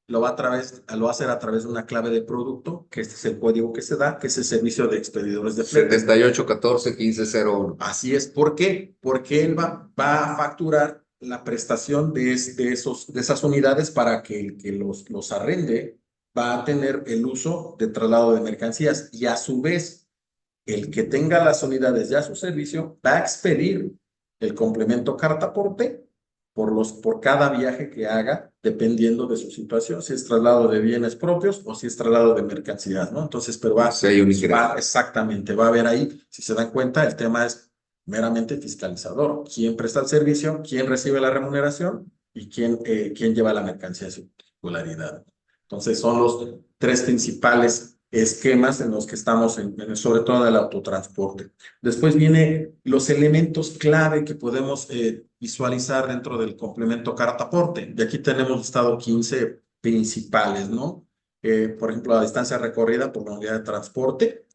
lo va a hacer a través de una clave de producto, que este es el código que se da, que es el servicio de expedidores de flete. 7814-1501. Así es. ¿Por qué? Porque él va a facturar la prestación de esas unidades para que el que los arrende va a tener el uso de traslado de mercancías y a su vez el que tenga las unidades ya a su servicio va a expedir el complemento carta aporte por cada viaje que haga, dependiendo de su situación, si es traslado de bienes propios o si es traslado de mercancías, ¿no? Entonces, pero Si hay un ingreso. exactamente, va a haber ahí, si se dan cuenta, el tema es meramente fiscalizador. ¿Quién presta el servicio? ¿Quién recibe la remuneración? ¿Y quién lleva la mercancía a su titularidad? Entonces son los tres principales esquemas en los que estamos, sobre todo en el autotransporte. Después vienen los elementos clave que podemos visualizar dentro del complemento cartaporte. Y aquí tenemos listado 15 principales, ¿no? Por ejemplo, la distancia recorrida por la unidad de transporte,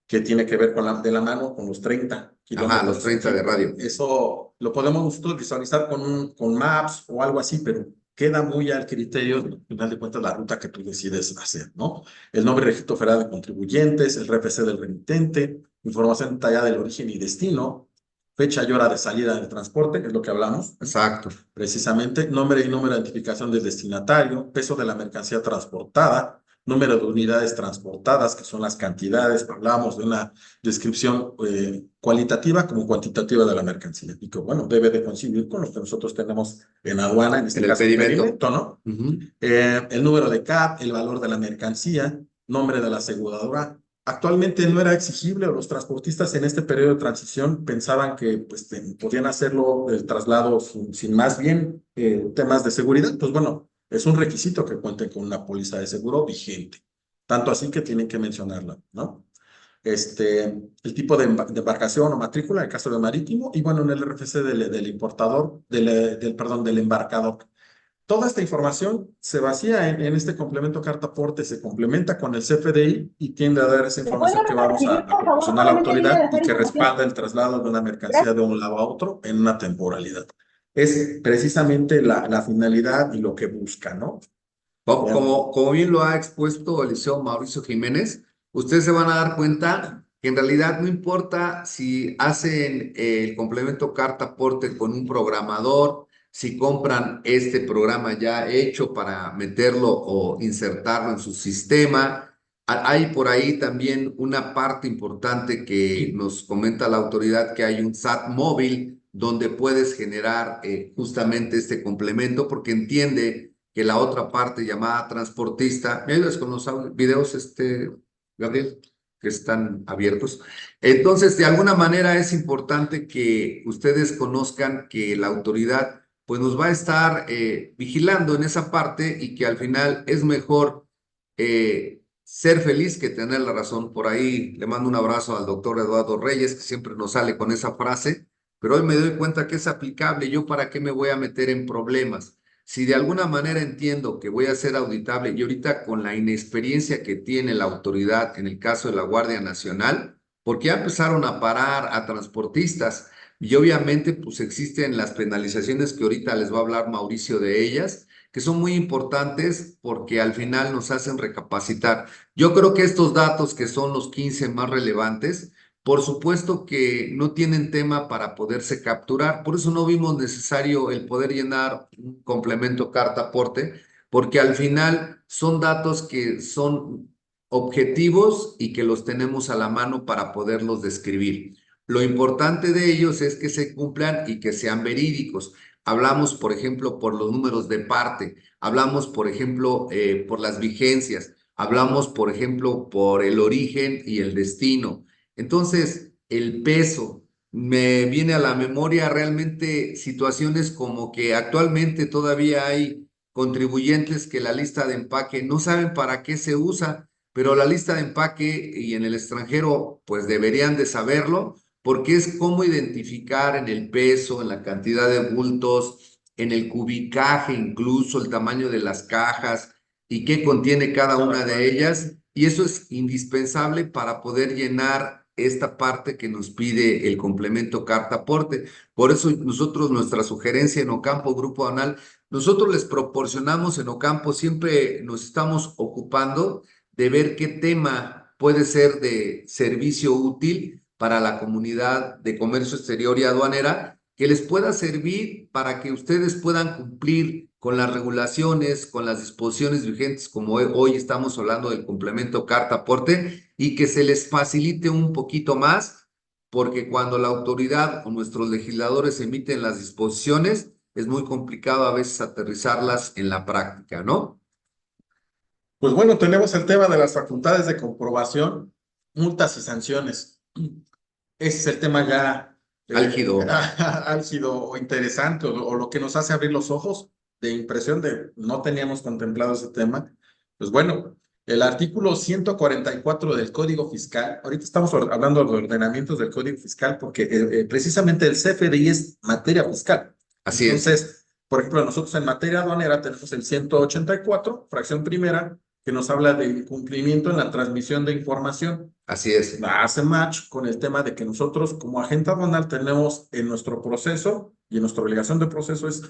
que tiene que ver con de la mano con los 30 kilómetros. Ajá, los 30 de radio. Eso lo podemos nosotros visualizar con Maps o algo así, pero queda muy al criterio, al final de cuentas, la ruta que tú decides hacer, ¿no? El nombre y registro federal de contribuyentes, el RFC del remitente, información detallada del origen y destino, fecha y hora de salida del transporte, que es lo que hablamos. Exacto. Precisamente, nombre y número de identificación del destinatario, peso de la mercancía transportada, número de unidades transportadas, que son las cantidades. Hablamos de una descripción cualitativa como cuantitativa de la mercancía, y que, bueno, debe de coincidir con lo que nosotros tenemos en aduana, en este el caso, pedimento, ¿no? Uh-huh. El número de CAT, el valor de la mercancía, nombre de la aseguradora. Actualmente no era exigible, o los transportistas en este periodo de transición pensaban que pues, podían hacerlo el traslado sin más bien temas de seguridad. Pues bueno, es un requisito que cuenten con una póliza de seguro vigente. Tanto así que tienen que mencionarla, ¿no? El tipo de embarcación o matrícula, en el caso de marítimo, y bueno, en el RFC del importador, perdón, del embarcador. Toda esta información se vacía en este complemento carta-aporte, se complementa con el CFDI y tiende a dar esa información que vamos a proporcionar a la autoridad y que respalda el traslado de una mercancía de un lado a otro en una temporalidad. Es precisamente la finalidad y lo que busca, ¿no? Como bien lo ha expuesto el licenciado Mauricio Jiménez, ustedes se van a dar cuenta que en realidad no importa si hacen el complemento carta-aporte con un programador, si compran este programa ya hecho para meterlo o insertarlo en su sistema. Hay por ahí también una parte importante que nos comenta la autoridad, que hay un SAT móvil donde puedes generar justamente este complemento, porque entiende que la otra parte llamada transportista. ¿Me ayudas con los videos, Gabriel? Que están abiertos. Entonces, de alguna manera es importante que ustedes conozcan que la autoridad pues nos va a estar vigilando en esa parte, y que al final es mejor ser feliz que tener la razón. Por ahí le mando un abrazo al doctor Eduardo Reyes, que siempre nos sale con esa frase, pero hoy me doy cuenta que es aplicable. ¿Yo para qué me voy a meter en problemas? Si de alguna manera entiendo que voy a ser auditable, y ahorita con la inexperiencia que tiene la autoridad en el caso de la Guardia Nacional, porque ya empezaron a parar a transportistas, y obviamente pues existen las penalizaciones que ahorita les va a hablar Mauricio de ellas, que son muy importantes porque al final nos hacen recapacitar. Yo creo que estos datos, que son los 15 más relevantes, por supuesto que no tienen tema para poderse capturar, por eso no vimos necesario el poder llenar un complemento carta-aporte, porque al final son datos que son objetivos y que los tenemos a la mano para poderlos describir. Lo importante de ellos es que se cumplan y que sean verídicos. Hablamos, por ejemplo, por los números de parte, hablamos, por ejemplo, por las vigencias, hablamos, por ejemplo, por el origen y el destino. Entonces, el peso, me viene a la memoria realmente situaciones como que actualmente todavía hay contribuyentes que la lista de empaque no saben para qué se usa, pero la lista de empaque, y en el extranjero pues deberían de saberlo, porque es cómo identificar en el peso, en la cantidad de bultos, en el cubicaje, incluso el tamaño de las cajas y qué contiene cada una de ellas. Y eso es indispensable para poder llenar esta parte que nos pide el complemento carta-aporte. Por eso nosotros, nuestra sugerencia en Ocampo, Grupo Anal, nosotros les proporcionamos en Ocampo, siempre nos estamos ocupando de ver qué tema puede ser de servicio útil para la comunidad de comercio exterior y aduanera, que les pueda servir para que ustedes puedan cumplir con las regulaciones, con las disposiciones vigentes, como hoy estamos hablando del complemento carta-aporte, y que se les facilite un poquito más, porque cuando la autoridad o nuestros legisladores emiten las disposiciones, es muy complicado a veces aterrizarlas en la práctica, ¿no? Pues bueno, tenemos el tema de las facultades de comprobación, multas y sanciones. Ese es el tema ya Álgido. álgido o interesante, o lo que nos hace abrir los ojos de impresión de no teníamos contemplado ese tema. Pues bueno, el artículo 144 del Código Fiscal, ahorita estamos hablando de ordenamientos del Código Fiscal porque precisamente el CFDI es materia fiscal. Así es, Entonces, por ejemplo, nosotros en materia aduanera tenemos el 184, fracción primera, que nos habla de cumplimiento en la transmisión de información. así es, Hace match con el tema de que nosotros como agente aduanal tenemos en nuestro proceso y en nuestra obligación de proceso es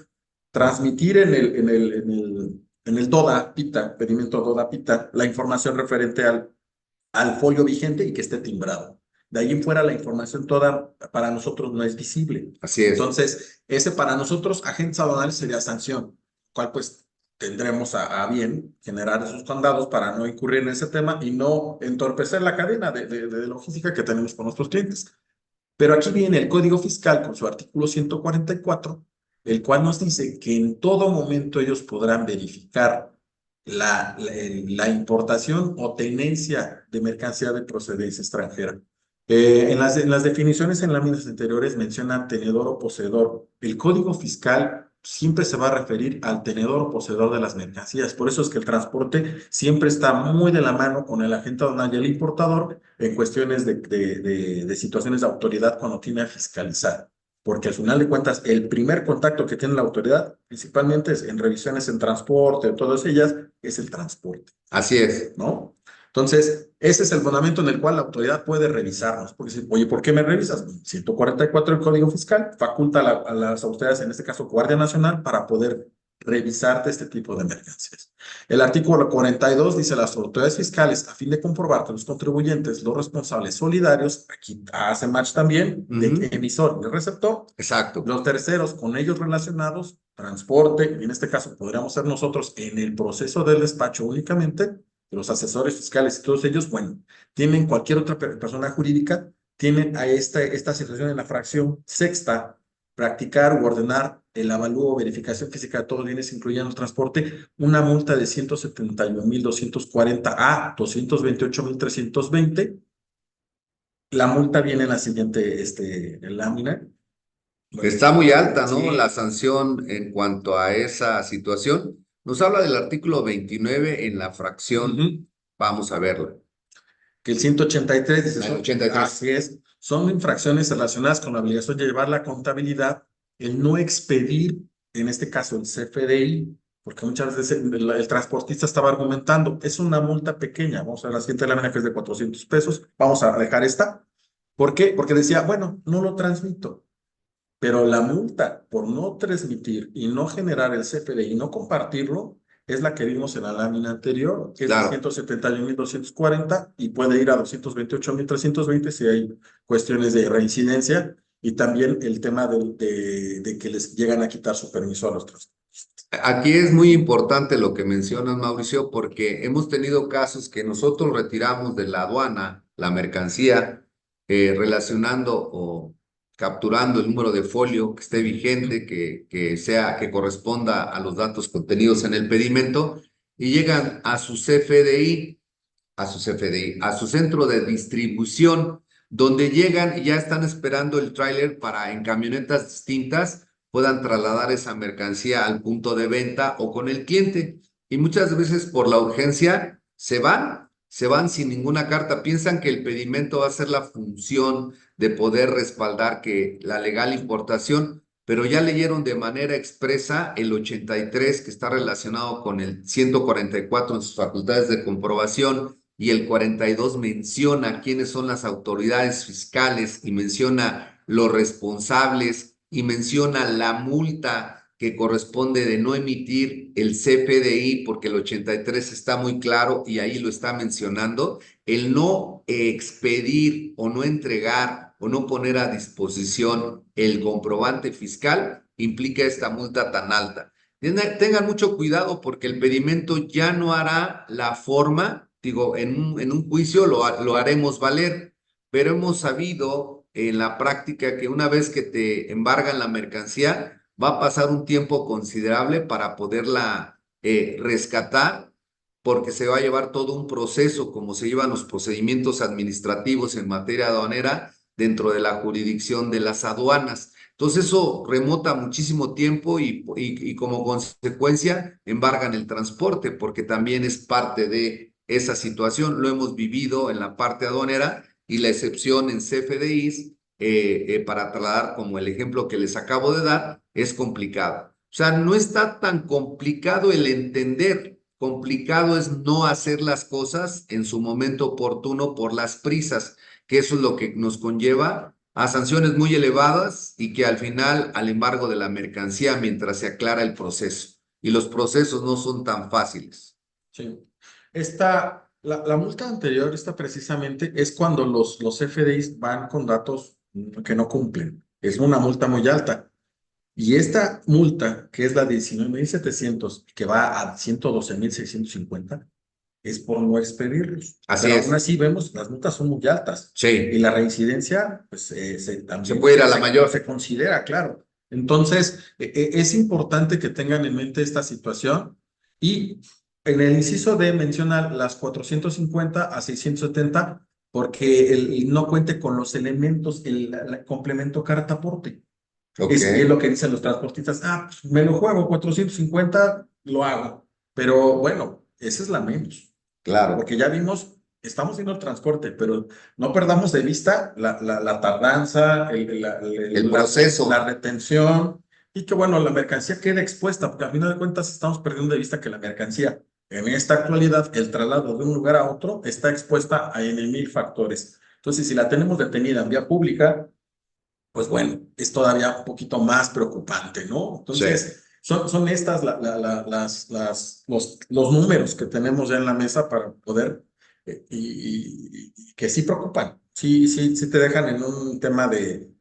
transmitir en el DODA PITA, pedimento DODA PITA, la información referente al folio vigente y que esté timbrado. De ahí en fuera la información toda para nosotros no es visible. así es, Entonces, ese para nosotros, agentes aduanales, sería sanción, cual pues tendremos a bien generar esos candados para no incurrir en ese tema y no entorpecer la cadena de logística que tenemos con nuestros clientes. Pero aquí viene el Código Fiscal con su artículo 144, el cual nos dice que en todo momento ellos podrán verificar la importación o tenencia de mercancía de procedencia extranjera. En las definiciones en láminas anteriores menciona tenedor o poseedor. El Código Fiscal siempre se va a referir al tenedor o poseedor de las mercancías. Por eso es que el transporte siempre está muy de la mano con el agente aduanal y el importador en cuestiones de situaciones de autoridad cuando tiene a fiscalizar. Porque al final de cuentas, el primer contacto que tiene la autoridad, principalmente es en revisiones en transporte, todas ellas, es el transporte, así es. ¿no? Entonces, ese es el fundamento en el cual la autoridad puede revisarnos. Porque dice, oye, ¿por qué me revisas? 144 del Código Fiscal faculta a las autoridades, en este caso Guardia Nacional, para poder revisarte este tipo de mercancías. El artículo 42 dice las autoridades fiscales, a fin de comprobar que los contribuyentes, los responsables solidarios, aquí hace match también, de emisor y receptor, Exacto. los terceros con ellos relacionados, transporte, y en este caso podríamos ser nosotros en el proceso del despacho únicamente, los asesores fiscales y todos ellos, bueno, tienen cualquier otra persona jurídica, tienen a esta situación en la fracción sexta, practicar o ordenar el avalúo o verificación física de todos los bienes, incluyendo el transporte, una multa de 171,240 a 228,320. La multa viene en la siguiente lámina. Está muy alta, ¿no? Sí. La sanción en cuanto a esa situación. Nos habla del artículo 29 en la fracción, vamos a verlo. Que el 183 dice, El 83. así es, son infracciones relacionadas con la obligación de llevar la contabilidad, el no expedir, en este caso el CFDI, porque muchas veces el transportista estaba argumentando, es una multa pequeña, vamos a ver la siguiente lámina que es de 400 pesos, vamos a dejar esta. ¿Por qué? Porque decía, bueno, no lo transmito. Pero la multa por no transmitir y no generar el CFDI y no compartirlo es la que vimos en la lámina anterior, que es de Claro. 171,240 y puede ir a 228,320 si hay cuestiones de reincidencia y también el tema de que les llegan a quitar su permiso a los transportistas. Aquí es muy importante lo que mencionas, Mauricio, porque hemos tenido casos que nosotros retiramos de la aduana la mercancía relacionando o capturando el número de folio que esté vigente, que corresponda a los datos contenidos en el pedimento y llegan a su CFDI, a su centro de distribución, donde llegan y ya están esperando el tráiler para en camionetas distintas puedan trasladar esa mercancía al punto de venta o con el cliente. Y muchas veces por la urgencia se van sin ninguna carta. Piensan que el pedimento va a ser la función de poder respaldar que la legal importación, pero ya leyeron de manera expresa el 83 que está relacionado con el 144 en sus facultades de comprobación y el 42 menciona quiénes son las autoridades fiscales y menciona los responsables y menciona la multa que corresponde de no emitir el CFDI, porque el 83 está muy claro y ahí lo está mencionando, el no expedir o no entregar o no poner a disposición el comprobante fiscal implica esta multa tan alta. Tengan mucho cuidado porque el pedimento ya no hará la forma, digo, en un juicio lo haremos valer, pero hemos sabido en la práctica que una vez que te embargan la mercancía, va a pasar un tiempo considerable para poderla rescatar, porque se va a llevar todo un proceso, como se llevan los procedimientos administrativos en materia aduanera, dentro de la jurisdicción de las aduanas. Entonces eso remota muchísimo tiempo y como consecuencia embargan el transporte, porque también es parte de esa situación. Lo hemos vivido en la parte aduanera y la excepción en CFDIs, para trasladar como el ejemplo que les acabo de dar, es complicado. O sea, no está tan complicado el entender, complicado es no hacer las cosas en su momento oportuno por las prisas, que eso es lo que nos conlleva a sanciones muy elevadas y que al final al embargo de la mercancía mientras se aclara el proceso. Y los procesos no son tan fáciles. Sí. La multa anterior, esta precisamente, es cuando los FDIs van con datos que no cumplen. Es una multa muy alta. Y esta multa, que es la de 19.700, que va a 112.650, es por no expedirlos. Así Pero aún es. así vemos, las multas son muy altas. Y Sí, la reincidencia, pues se también puede ir a la mayor. se considera, claro. Entonces, es importante que tengan en mente esta situación. Y en el inciso D menciona las 450 a 670 porque no cuente con los elementos, el complemento carta aporte. Ok, Es lo que dicen los transportistas. Ah, pues me lo juego, 450, lo hago. Pero bueno, esa es la menos. claro. Porque ya vimos, estamos viendo el transporte, pero no perdamos de vista la tardanza, El la proceso. retención y que bueno, la mercancía queda expuesta, porque al final de cuentas estamos perdiendo de vista que la mercancía, en esta actualidad, el traslado de un lugar a otro está expuesta a N mil factores. Entonces, si la tenemos detenida en vía pública, pues bueno, es todavía un poquito más preocupante, ¿no? Sí. Entonces, son estas los números que tenemos ya en la mesa para poder, y que sí preocupan, sí te dejan en un tema de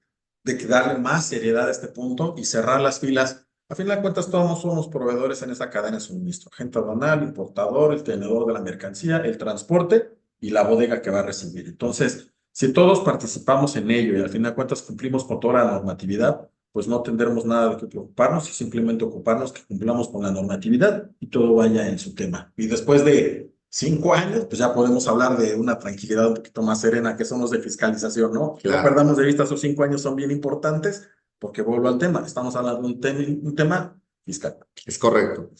que darle más seriedad a este punto y cerrar las filas. A fin de cuentas, todos somos proveedores en esa cadena de suministro, agente aduanal, importador, el tenedor de la mercancía, el transporte y la bodega que va a recibir. Entonces, si todos participamos en ello y al final de cuentas cumplimos con toda la normatividad, pues no tendremos nada de qué preocuparnos y simplemente ocuparnos que cumplamos con la normatividad y todo vaya en su tema. Y después de 5 años, pues ya podemos hablar de una tranquilidad un poquito más serena, que son los de fiscalización, ¿no? Que no Claro, perdamos de vista, esos 5 años son bien importantes, porque vuelvo al tema, estamos hablando de un tema fiscal. es correcto.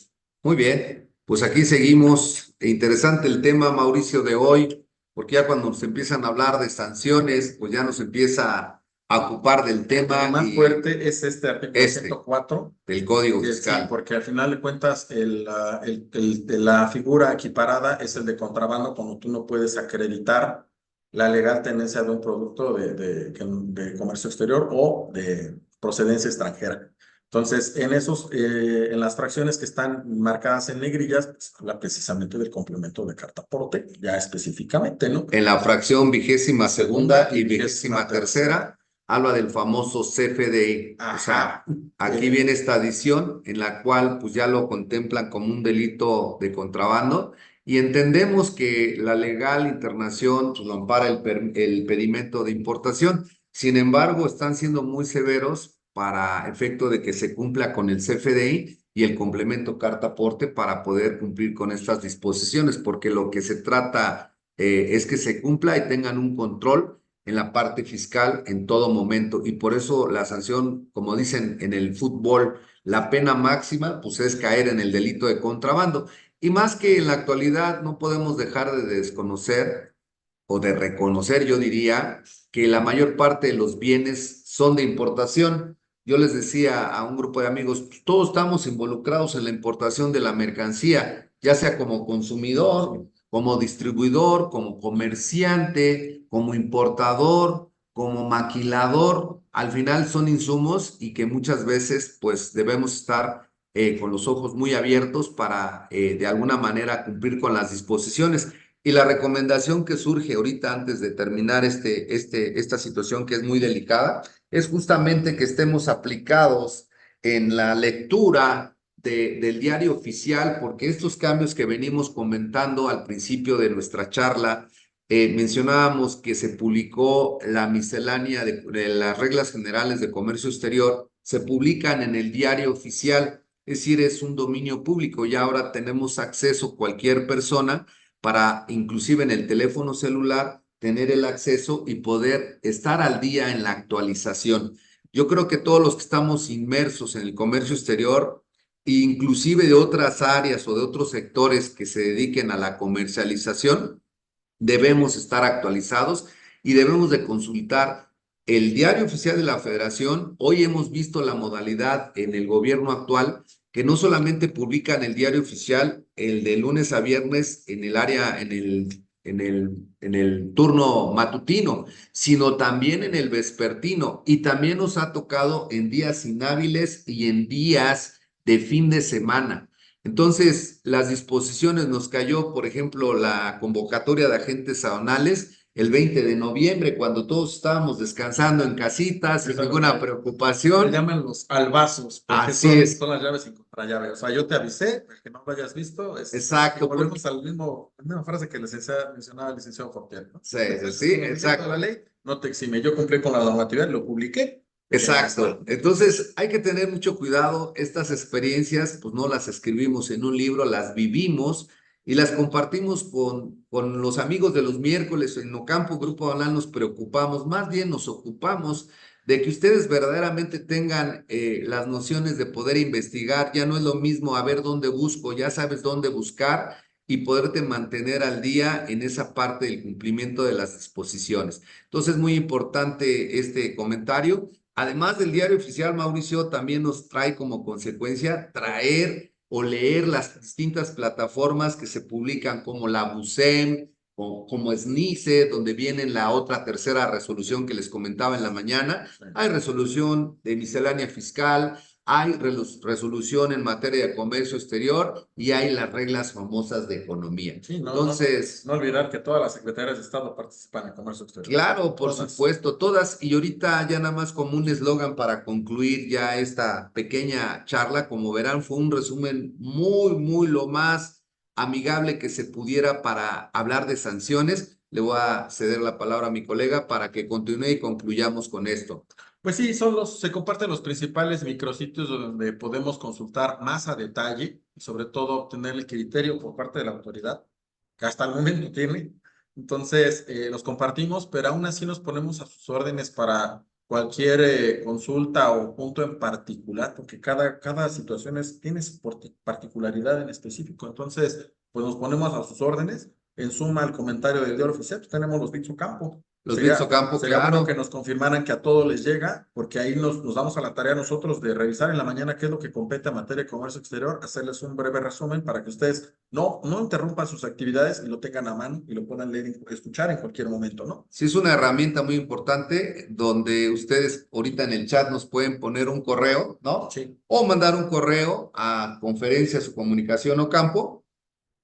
Muy bien, pues aquí seguimos. Interesante el tema, Mauricio, de hoy, porque ya cuando nos empiezan a hablar de sanciones, pues ya nos empieza a ocupar del tema El más y fuerte es este artículo este, 104. del Código Sí, Fiscal. porque al final de cuentas la figura equiparada es el de contrabando cuando tú no puedes acreditar la legal tenencia de un producto de comercio exterior o de procedencia extranjera. Entonces, en las fracciones que están marcadas en negrillas, pues, habla precisamente del complemento de carta aporte, ya específicamente, ¿no? En la fracción 22ª y vigésima 23ª, habla del famoso CFDI. O sea, Ajá. aquí viene esta adición en la cual pues ya lo contemplan como un delito de contrabando y entendemos que la legal internación pues, lo ampara el pedimento de importación. Sin embargo, están siendo muy severos para efecto de que se cumpla con el CFDI y el complemento carta aporte para poder cumplir con estas disposiciones, porque lo que se trata es que se cumpla y tengan un control en la parte fiscal en todo momento. Y por eso la sanción, como dicen en el fútbol, la pena máxima, pues es caer en el delito de contrabando. Y más que en la actualidad no podemos dejar de desconocer o de reconocer, yo diría, que la mayor parte de los bienes son de importación. Yo les decía a un grupo de amigos, pues, todos estamos involucrados en la importación de la mercancía, ya sea como consumidor, como distribuidor, como comerciante, como importador, como maquilador. Al final son insumos y que muchas veces pues debemos estar con los ojos muy abiertos para de alguna manera cumplir con las disposiciones. Y la recomendación que surge ahorita antes de terminar esta situación que es muy delicada es justamente que estemos aplicados en la lectura del diario oficial, porque estos cambios que venimos comentando al principio de nuestra charla, mencionábamos que se publicó la miscelánea de las reglas generales de comercio exterior, se publican en el diario oficial, es decir, es un dominio público y ahora tenemos acceso cualquier persona para inclusive en el teléfono celular tener el acceso y poder estar al día en la actualización. Yo creo que todos los que estamos inmersos en el comercio exterior, inclusive de otras áreas o de otros sectores que se dediquen a la comercialización, debemos estar actualizados y debemos de consultar el diario oficial de la Federación. Hoy hemos visto la modalidad en el gobierno actual que no solamente publican el diario oficial, el de lunes a viernes en el área, en el turno matutino, sino también en el vespertino. Y también nos ha tocado en días inhábiles y en días de fin de semana. Entonces, las disposiciones nos cayó, por ejemplo, la convocatoria de agentes aduanales el 20 de noviembre, cuando todos estábamos descansando en casitas, sin ninguna Se preocupación. llaman los albazos, porque Así es, son las llaves sin contrallave. O sea, yo te avisé, para que no lo hayas visto, y exacto. volvemos al mismo, la misma frase que mencionaba el licenciado Fortier, ¿no? Sí, sí, Entonces, sí, el cumplimiento de exacto. la ley no te exime. Yo cumplí con la normatividad, lo publiqué, y ahí está. Exacto. Entonces, hay que tener mucho cuidado. Estas experiencias, pues no las escribimos en un libro, las vivimos y las compartimos con los amigos de los miércoles en Ocampo, Grupo Banal. Nos preocupamos, más bien nos ocupamos de que ustedes verdaderamente tengan las nociones de poder investigar. Ya no es lo mismo a ver dónde busco, ya sabes dónde buscar y poderte mantener al día en esa parte del cumplimiento de las disposiciones. Entonces, muy importante este comentario. Además del diario oficial, Mauricio también nos trae como consecuencia traer o leer las distintas plataformas que se publican como la BUSEM o como SNICE, donde viene la otra tercera resolución que les comentaba en la mañana. Hay resolución de miscelánea fiscal, hay resolución en materia de comercio exterior y hay las reglas famosas de economía. Sí, Entonces, no olvidar que todas las secretarías de Estado participan en comercio exterior. claro, por Todas. supuesto, todas. Y ahorita ya nada más como un eslogan para concluir ya esta pequeña charla, como verán, fue un resumen muy lo más amigable que se pudiera para hablar de sanciones. Le voy a ceder la palabra a mi colega para que continúe y concluyamos con esto. Pues sí, se comparten los principales micrositios donde podemos consultar más a detalle y sobre todo obtener el criterio por parte de la autoridad, que hasta el momento tiene. Entonces, los compartimos, pero aún así nos ponemos a sus órdenes para cualquier consulta o punto en particular, porque cada situación tiene su particularidad en específico. Entonces, pues nos ponemos a sus órdenes. En suma, al comentario del diario oficial, pues tenemos los bits campo. Los Bits Ocampo, Sería bueno claro. que nos confirmaran que a todos les llega, porque ahí nos damos a la tarea nosotros de revisar en la mañana qué es lo que compete a materia de comercio exterior, hacerles un breve resumen para que ustedes no interrumpan sus actividades y lo tengan a mano y lo puedan leer y escuchar en cualquier momento, ¿no? Sí, es una herramienta muy importante donde ustedes ahorita en el chat nos pueden poner un correo, ¿no? Sí. O mandar un correo a Conferencias o Comunicación Ocampo,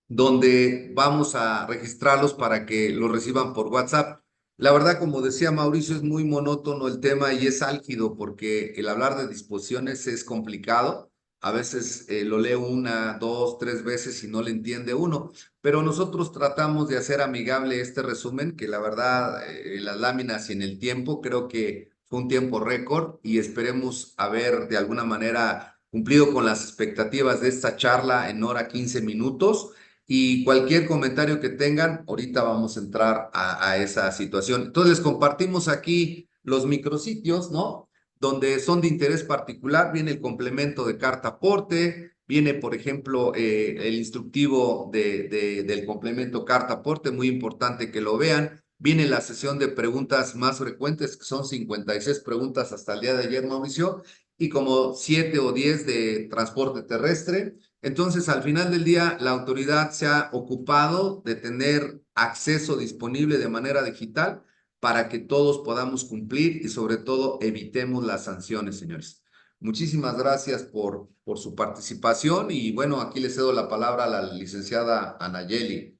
donde vamos a registrarlos para que los reciban por WhatsApp. La verdad, como decía Mauricio, es muy monótono el tema y es álgido porque el hablar de disposiciones es complicado. A veces lo leo una, dos, tres veces y no le entiende uno, pero nosotros tratamos de hacer amigable este resumen, que la verdad, las láminas y en el tiempo, creo que fue un tiempo récord y esperemos haber de alguna manera cumplido con las expectativas de esta charla en hora 15 minutos. Y cualquier comentario que tengan, ahorita vamos a entrar a esa situación. Entonces, les compartimos aquí los micrositios, ¿no? Donde son de interés particular. Viene el complemento de carta aporte, viene, por ejemplo, el instructivo del complemento carta aporte, muy importante que lo vean. Viene la sesión de preguntas más frecuentes, que son 56 preguntas hasta el día de ayer, Mauricio, y como 7 o 10 de transporte terrestre. Entonces, al final del día, la autoridad se ha ocupado de tener acceso disponible de manera digital para que todos podamos cumplir y sobre todo evitemos las sanciones, señores. Muchísimas gracias por su participación y bueno, aquí le cedo la palabra a la licenciada Anayeli.